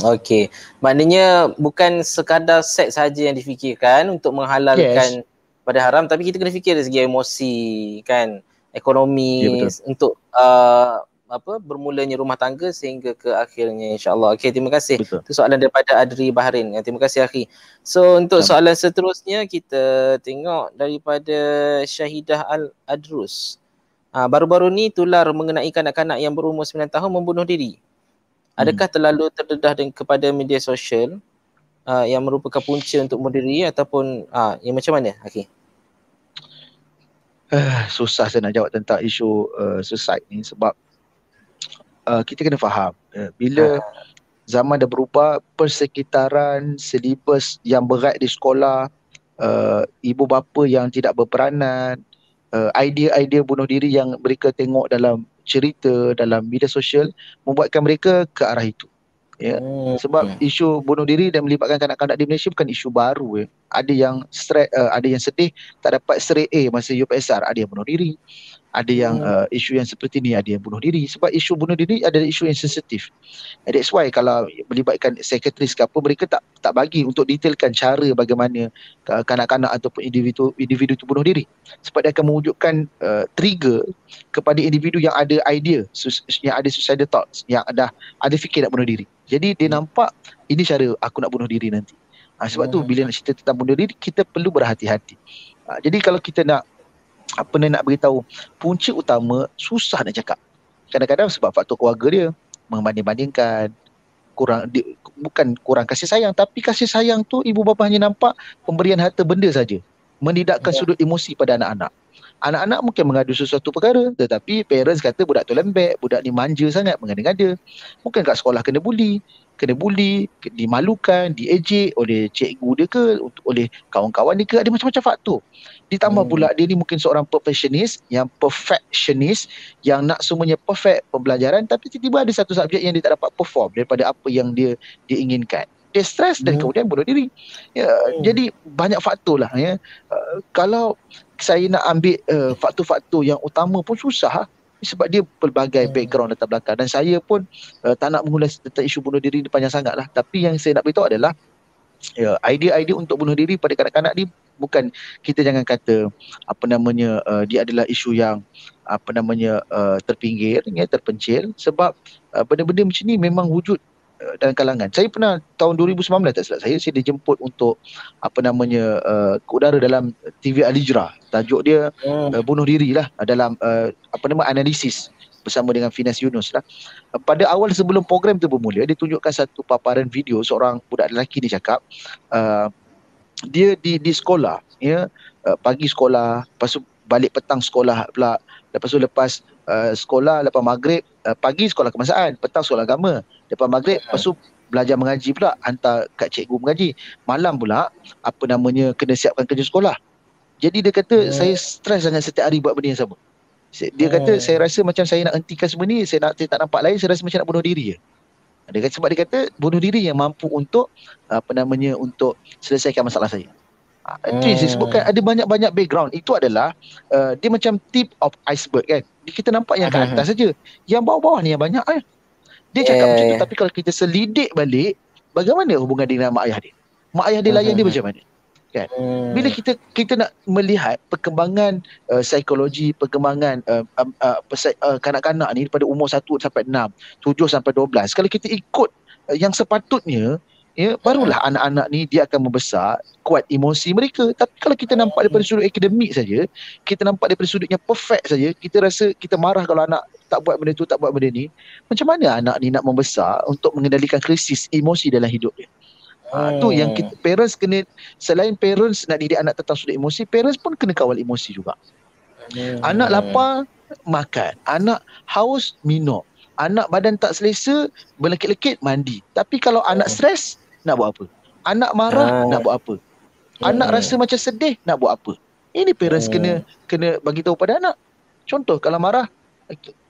Okay. Maknanya bukan sekadar seks saja yang difikirkan untuk menghalalkan pada haram, tapi kita kena fikir dari segi emosi kan, ekonomi, untuk bermulanya rumah tangga sehingga ke akhirnya insya-Allah. Okey, terima kasih. Itu soalan daripada Adri Bahrain. Terima kasih Akhi. So untuk soalan seterusnya kita tengok daripada Syahidah Al-Adrus. Baru-baru ni tular mengenai kanak-kanak yang berumur 9 tahun membunuh diri. Adakah terlalu terdedah kepada media sosial yang merupakan punca untuk bunuh diri ataupun yang macam mana Akhi? Susah saya nak jawab tentang isu suicide ni sebab kita kena faham bila zaman dah berubah, persekitaran, silibus yang berat di sekolah ibu bapa yang tidak berperanan, idea-idea bunuh diri yang mereka tengok dalam cerita, dalam media sosial membuatkan mereka ke arah itu. Ya. Sebab isu bunuh diri dan melibatkan kanak-kanak di Malaysia bukan isu baru. Ada yang stres, ada yang sedih tak dapat straight A masa UPSR, ada yang bunuh diri. Ada yang isu yang seperti ni, ada yang bunuh diri. Sebab isu bunuh diri adalah isu yang sensitif. That's why kalau melibatkan psikiatris ke apa, mereka tak bagi untuk detailkan cara bagaimana kanak-kanak ataupun individu itu bunuh diri. Sebab dia akan mewujudkan trigger kepada individu yang ada idea, yang ada suicidal thoughts, yang dah ada fikir nak bunuh diri. Jadi dia nampak ini cara aku nak bunuh diri nanti. Sebab tu bila nak cerita tentang bunuh diri, kita perlu berhati-hati. Jadi kalau kita nak nak beritahu, punca utama susah nak cakap. Kadang-kadang sebab faktor keluarga dia, membanding-bandingkan, bukan kurang kasih sayang, tapi kasih sayang tu ibu bapa hanya nampak pemberian harta benda saja, menidakkan sudut emosi pada anak-anak. Anak-anak mungkin mengadu sesuatu perkara, tetapi parents kata budak tu lembek, budak ni manja sangat, mengada-ngada. Mungkin kat sekolah kena bully, dimalukan, diejek oleh cikgu dia ke, oleh kawan-kawan dia ke, ada macam-macam faktor. Ditambah pula dia ni mungkin seorang perfectionist, yang nak semuanya perfect pembelajaran, tapi tiba-tiba ada satu subjek yang dia tak dapat perform daripada apa yang dia inginkan. Dia stres dan kemudian bunuh diri. Jadi banyak faktor lah. Kalau saya nak ambil faktor-faktor yang utama pun susah, sebab dia pelbagai background latar belakang, dan saya pun tak nak mengulas tentang isu bunuh diri ni panjang sangat lah. Tapi yang saya nak beritahu adalah idea-idea untuk bunuh diri pada kanak-kanak ni bukan, kita jangan kata dia adalah isu yang terpinggir, terpencil, sebab benda-benda macam ni memang wujud dalam kalangan. Saya pernah tahun 2019 tak silap saya dijemput untuk ke udara dalam TV Al Hijrah. Tajuk dia bunuh diri lah, dalam analisis bersama dengan Finas Yunus lah. Pada awal sebelum program tu bermula, dia tunjukkan satu paparan video seorang budak lelaki ni cakap dia di sekolah, pagi sekolah, lepas tu balik petang sekolah pula, lepas sekolah lepas maghrib, pagi sekolah kebangsaan, petang sekolah agama, lepas maghrib lepas tu belajar mengaji pula, hantar kat cikgu mengaji, malam pula kena siapkan kerja sekolah. Jadi dia kata saya stres sangat setiap hari buat benda yang sama. Dia kata saya rasa macam saya nak hentikan semua ni, saya tak nampak lain, saya rasa macam nak bunuh diri je. Dia kata, sebab dia kata bunuh diri yang mampu untuk untuk selesaikan masalah saya. Itu yang saya sebutkan, ada banyak-banyak background. Itu adalah dia macam tip of iceberg kan. Kita nampak yang kat atas saja, yang bawah-bawah ni yang banyak Dia cakap macam tu, tapi kalau kita selidik balik, bagaimana hubungan dia dengan mak ayah dia? Mak ayah dia layan dia macam mana? Kan? Bila kita nak melihat perkembangan psikologi, perkembangan kanak-kanak ni daripada umur 1 sampai 6, 7 sampai 12, kalau kita ikut yang sepatutnya, barulah anak-anak ni dia akan membesar kuat emosi mereka. Tapi kalau kita nampak daripada sudut akademik saja, kita nampak daripada sudutnya perfect saja, kita rasa kita marah kalau anak tak buat benda tu, tak buat benda ni, macam mana anak ni nak membesar untuk mengendalikan krisis emosi dalam hidup dia? Tu yang kita, parents kena, selain parents nak didik anak tentang sudut emosi, parents pun kena kawal emosi juga. Anak lapar, makan. Anak haus, minum. Anak badan tak selesa, berlekit-lekit, mandi. Tapi kalau anak stres, nak buat apa? Anak marah, nak buat apa? Anak rasa macam sedih, nak buat apa? Ini parents kena bagi tahu pada anak. Contoh, kalau marah,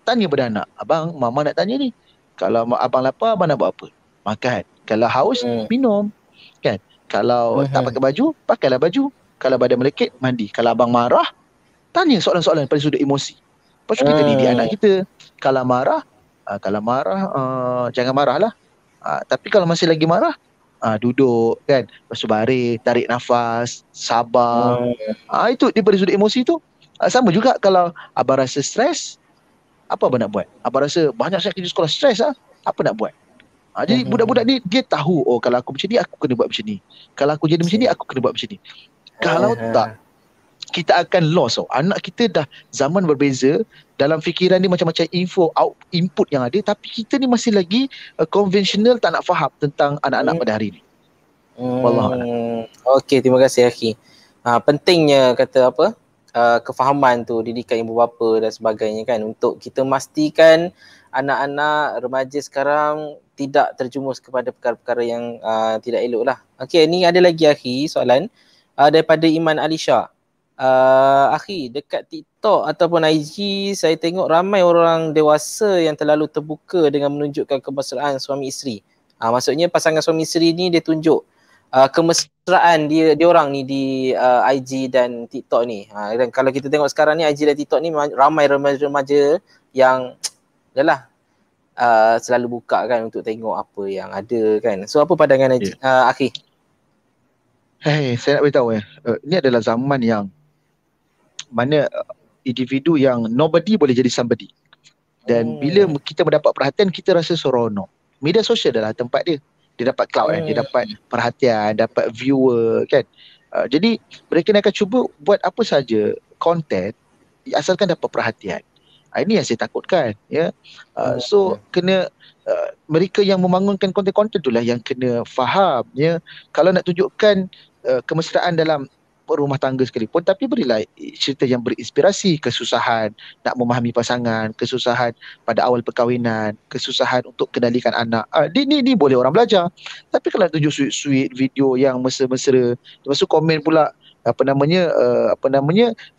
tanya pada anak, abang, mama nak tanya ni. Kalau abang lapar, abang nak buat apa? Makan. Kalau haus, minum. Kan? Kalau tak pakai baju, pakailah baju. Kalau badan melekit, mandi. Kalau abang marah, tanya soalan-soalan pada sudut emosi. Lepas tu kita didik anak kita. Kalau marah, jangan marahlah. Tapi kalau masih lagi marah, duduk kan. Lepas tu baring, tarik nafas, sabar. Itu daripada sudut emosi tu. Sama juga kalau abang rasa stres, apa abang nak buat? Abang rasa banyak sangat kerja sekolah, stres apa nak buat? Jadi budak-budak ni dia tahu, oh kalau aku macam ni aku kena buat macam ni. Kalau aku jadi macam ni aku kena buat macam ni. Kalau tak, kita akan lost. Anak kita dah zaman berbeza, dalam fikiran dia macam-macam input yang ada, tapi kita ni masih lagi konvensional, tak nak faham tentang anak-anak pada hari ni. Wallahualam. Okey, terima kasih Akhi. Pentingnya kata kefahaman tu, didikan ibu bapa dan sebagainya kan, untuk kita memastikan anak-anak remaja sekarang tidak terjumus kepada perkara-perkara yang tidak elok lah. Okey, ni ada lagi Akhi soalan. daripada Iman Alisha. Akhi, dekat TikTok ataupun IG saya tengok ramai orang dewasa yang terlalu terbuka dengan menunjukkan kemesraan suami isteri. Maksudnya pasangan suami isteri ni dia tunjuk kemesraan dia orang ni di IG dan TikTok ni. Dan kalau kita tengok sekarang ni IG dan TikTok ni ramai remaja-remaja yang adalah selalu buka kan untuk tengok apa yang ada kan. So apa pandangan Akhi? Saya nak beritahu ini adalah zaman yang mana individu yang nobody boleh jadi somebody. Dan bila kita mendapat perhatian, kita rasa seronok. Media sosial adalah tempat dia. Dia dapat cloud dia dapat perhatian, dapat viewer kan. Jadi mereka akan cuba buat apa saja konten asalkan dapat perhatian. Ini yang saya takutkan ya. So kena mereka yang membangunkan konten-konten itulah yang kena faham ya. Kalau nak tunjukkan kemesraan dalam rumah tangga sekalipun, tapi berilah cerita yang berinspirasi, kesusahan nak memahami pasangan, kesusahan pada awal perkahwinan, kesusahan untuk kendalikan anak. Ni boleh orang belajar. Tapi kalau tunjuk sweet-sweet video yang mesra-mesra, lepas tu komen pula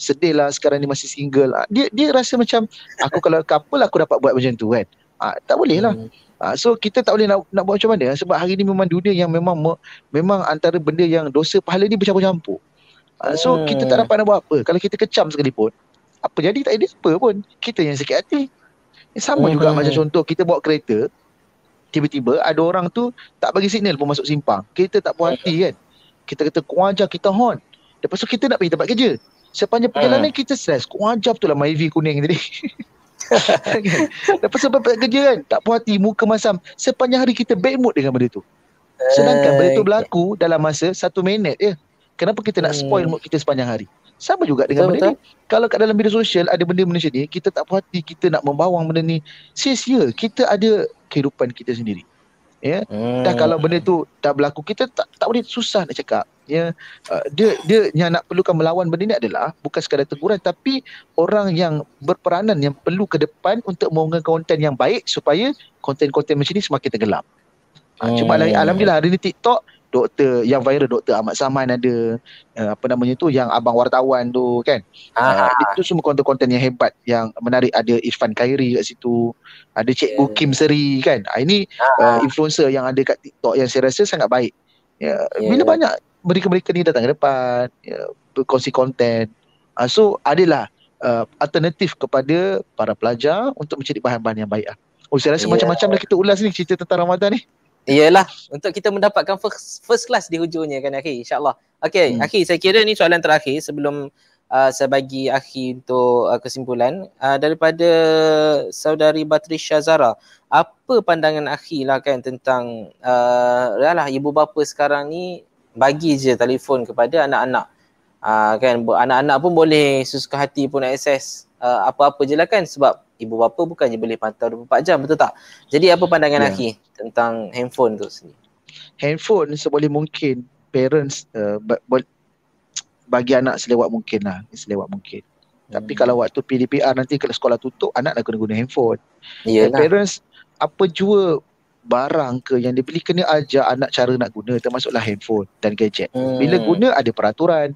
sedih lah sekarang ni masih single. Dia rasa macam aku kalau couple aku dapat buat macam tu kan. Tak boleh lah. So kita tak boleh nak buat macam mana, sebab hari ni memang dunia yang memang antara benda yang dosa pahala ni bercampur-campur. So kita tak dapat nak buat apa. Kalau kita kecam sekalipun, apa jadi tak ada apa pun, kita yang sakit hati. Sama juga macam contoh kita bawa kereta, tiba-tiba ada orang tu tak bagi signal pun masuk simpang, kita tak puas hati kan. Kita kata kau ajar, kita horn. Lepas tu kita nak pergi tempat kerja, sepanjang perjalanan kita stres, kau ajar betul lah Myvi kuning tadi. Lepas sampai kerja kan, tak puas hati, muka masam. Sepanjang hari kita bad mood dengan benda tu. Sedangkan benda tu berlaku dalam masa 1 minit je. Kenapa kita nak spoil mood kita sepanjang hari? Sama juga dengan benda ni. Kalau kat dalam media sosial ada benda macam ni, kita tak puas hati, kita nak membawang benda ni, sia-sia. Kita ada kehidupan kita sendiri. Ya. Dah kalau benda tu dah berlaku, kita tak boleh, susah nak cakap. Ya. Dia yang nak perlukan melawan benda ni adalah bukan sekadar teguran, tapi orang yang berperanan yang perlu ke depan untuk membangun konten yang baik supaya konten-konten macam ni semakin tenggelam. Cuma alhamdulillah hari ni TikTok, doktor yang viral, Dr. Ahmad Saman ada, yang abang wartawan tu kan. Itu semua konten-konten yang hebat, yang menarik. Ada Irfan Khairi kat situ, ada Cikgu Kim Seri kan. Ini influencer yang ada kat TikTok yang saya rasa sangat baik. Bila banyak mereka-mereka ni datang ke depan, berkongsi konten. So adalah alternatif kepada para pelajar untuk mencari bahan-bahan yang baik. Saya rasa macam-macam dah kita ulas ni cerita tentang Ramadan ni. Iyalah, untuk kita mendapatkan first class di hujungnya kan Akhi, insyaAllah. Okay, Akhi, saya kira ni soalan terakhir sebelum saya bagi Akhi untuk kesimpulan. Daripada saudari Batrisha Zara, apa pandangan Akhi lah kan tentang ibu bapa sekarang ni bagi je telefon kepada anak-anak. Kan anak-anak pun boleh sesuka hati pun nak akses apa-apa je lah kan, sebab ibu bapa bukannya boleh pantau 24 jam, betul tak? Jadi apa pandangan Akhi tentang handphone tu sendiri? Handphone seboleh mungkin parents bagi anak selewat mungkin lah, Tapi kalau waktu PDPR nanti kalau sekolah tutup, anak dah kena guna handphone. Parents apa jua barang ke yang dibeli, kena ajar anak cara nak guna, termasuklah handphone dan gadget. Bila guna ada peraturan.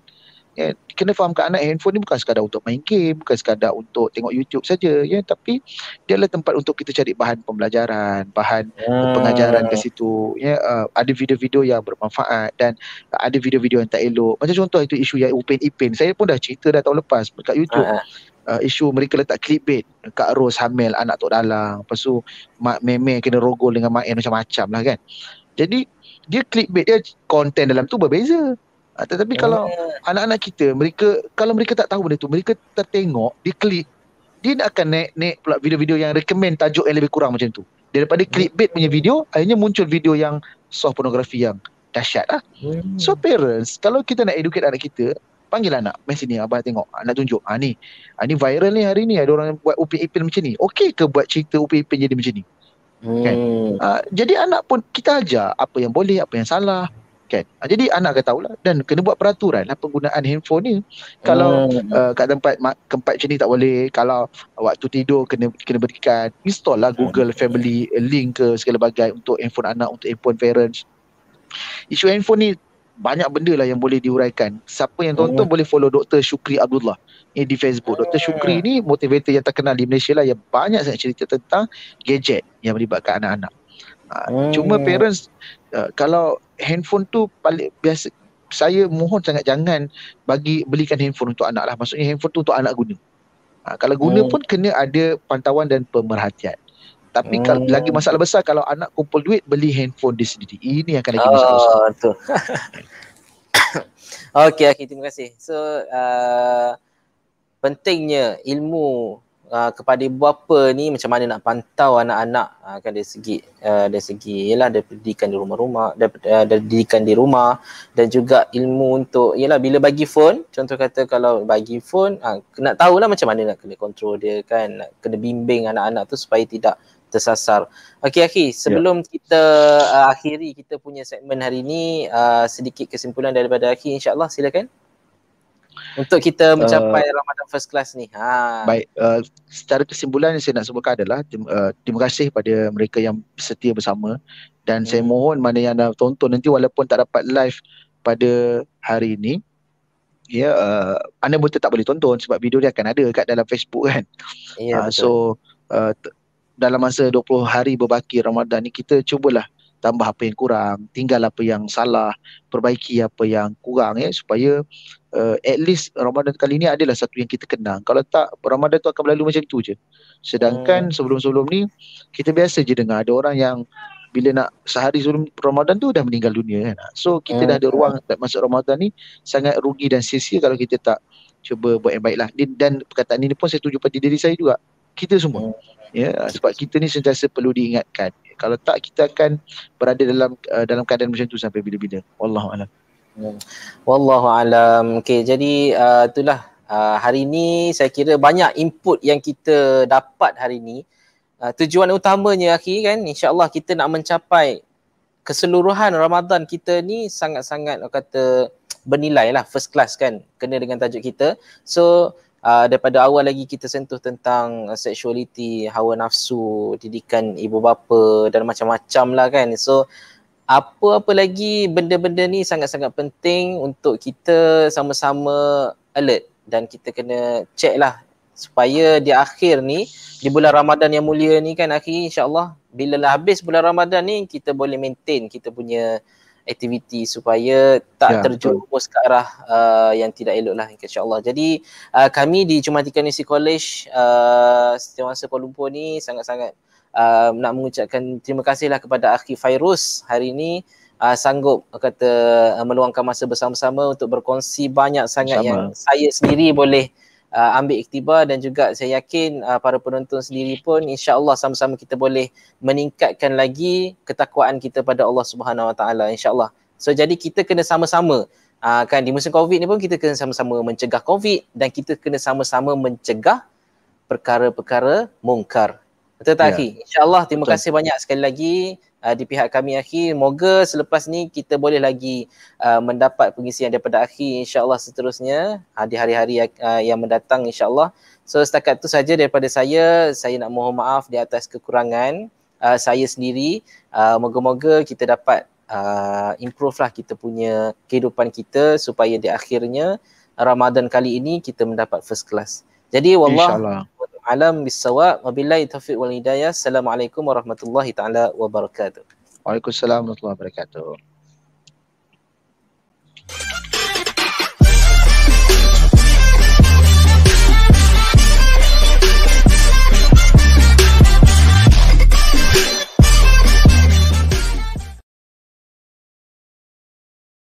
Kena fahamkan anak handphone ni bukan sekadar untuk main game, bukan sekadar untuk tengok YouTube saja, tapi dia adalah tempat untuk kita cari bahan pembelajaran, bahan pengajaran ke situ. Ada video-video yang bermanfaat dan ada video-video yang tak elok. Macam contoh itu isu yang Upin Ipin, saya pun dah cerita dah tahun lepas dekat YouTube. Isu mereka letak clickbait, Kak Ros hamil anak Tok Dalang, lepas tu mak meme kena rogol dengan mak macam-macam lah kan. Jadi dia clickbait, dia konten dalam tu berbeza. Tetapi kalau anak-anak kita, kalau mereka tak tahu benda tu, mereka tertengok, dia klik, dia nak akan naik pula video-video yang recommend tajuk yang lebih kurang macam tu. Daripada clickbait punya video, akhirnya muncul video yang soft pornografi yang dahsyat lah. So parents, kalau kita nak educate anak kita, panggil anak, mari sini abang tengok, nak tunjuk, ni viral ni hari ni, ada orang buat Upin Ipin macam ni, okey ke buat cerita Upin Ipin jadi macam ni? Kan? Jadi anak pun kita ajar apa yang boleh, apa yang salah kan. Jadi anak akan tahulah, dan kena buat peraturan lah penggunaan handphone ni. Kalau kat tempat macam ni tak boleh, kalau waktu tidur kena berikan, install lah Google Family link ke segala bagai untuk handphone anak, untuk handphone parents. Isu handphone ni banyak benda lah yang boleh diuraikan. Siapa yang tonton boleh follow Dr. Syukri Abdullah di Facebook. Dr. Syukri ni motivator yang terkenal di Malaysia lah, yang banyak sangat cerita tentang gadget yang melibatkan anak-anak. Cuma parents kalau handphone tu paling biasa, saya mohon sangat jangan belikan handphone untuk anak lah. Maksudnya handphone tu untuk anak guna. Kalau guna pun kena ada pantauan dan pemerhatian. Tapi kalau lagi masalah besar kalau anak kumpul duit beli handphone dia sendiri. Ini akan lagi masalah besar. Betul. Okey, terima kasih. So pentingnya ilmu kepada ibu bapa ni macam mana nak pantau anak-anak kan dari segi ialah dari pendidikan di rumah-rumah, dari pendidikan di rumah, dan juga ilmu untuk ialah bila bagi phone, contoh kata kalau bagi phone nak tahulah macam mana nak kena control dia kan, nak kena bimbing anak-anak tu supaya tidak tersasar. Okey Akhi, sebelum kita akhiri kita punya segmen hari ni, sedikit kesimpulan daripada Akhi, insya-Allah silakan. Untuk kita mencapai Ramadan first class ni. Baik, secara kesimpulan yang saya nak sebutkan adalah terima kasih pada mereka yang setia bersama, dan saya mohon mana yang dah tonton nanti walaupun tak dapat live pada hari ini, ya, anda pun tetap boleh tonton sebab video dia akan ada kat dalam Facebook kan. So dalam masa 20 hari berbaki Ramadan ni kita cubalah tambah apa yang kurang, tinggal apa yang salah, perbaiki apa yang kurang, ya, supaya at least Ramadan kali ni adalah satu yang kita kenang. Kalau tak, Ramadan tu akan berlalu macam tu je. Sedangkan sebelum-sebelum ni kita biasa je dengar ada orang yang bila nak sehari sebelum Ramadan tu dah meninggal dunia kan. So kita dah ada ruang masuk Ramadan ni, sangat rugi dan sia-sia kalau kita tak cuba buat yang baik lah. Dan perkataan ini pun saya tuju pada diri saya juga, kita semua. Ya, sebab kita ni sentiasa perlu diingatkan. Kalau tak, kita akan berada dalam keadaan macam tu sampai bila-bila. Wallahualam. Wallahualam. Okey, jadi itulah hari ni saya kira banyak input yang kita dapat hari ni. Tujuan utamanya Akhi kan, insya-Allah kita nak mencapai keseluruhan Ramadan kita ni sangat-sangat kata bernilai lah, first class kan, kena dengan tajuk kita. So daripada awal lagi kita sentuh tentang sexuality, hawa nafsu, didikan ibu bapa dan macam-macam lah kan. So apa-apa lagi benda-benda ni sangat-sangat penting untuk kita sama-sama alert, dan kita kena check lah supaya di akhir ni, di bulan Ramadan yang mulia ni kan Akhi, insyaAllah bila lah habis bulan Ramadan ni kita boleh maintain kita punya aktiviti supaya tak terjerumus ke arah yang tidak elok lah, insyaAllah. Jadi kami di Jumatika University College Setiawangsa Kuala Lumpur ni sangat-sangat nak mengucapkan terima kasih lah kepada Akhi Fairuz hari ini sanggup kata meluangkan masa bersama-sama untuk berkongsi banyak sangat yang saya sendiri boleh ambil iktibar, dan juga saya yakin para penonton sendiri pun insya-Allah sama-sama kita boleh meningkatkan lagi ketakwaan kita pada Allah Subhanahu Wa Taala, insya-Allah. So jadi kita kena sama-sama kan di musim Covid ni pun kita kena sama-sama mencegah Covid, dan kita kena sama-sama mencegah perkara-perkara mungkar. Betul tak Akhi? InsyaAllah terima kasih banyak sekali lagi di pihak kami Akhi. Moga selepas ni kita boleh lagi mendapat pengisian daripada Akhi insyaAllah seterusnya di hari-hari yang mendatang insyaAllah. So setakat tu saja daripada saya nak mohon maaf di atas kekurangan saya sendiri. Moga-moga kita dapat improve lah kita punya kehidupan kita supaya di akhirnya Ramadan kali ini kita mendapat first class. Jadi wallah alam bisawab, wabillahi taufiq wal hidayah. Assalamualaikum warahmatullahi taala wabarakatuh. Waalaikumsalam warahmatullahi wabarakatuh.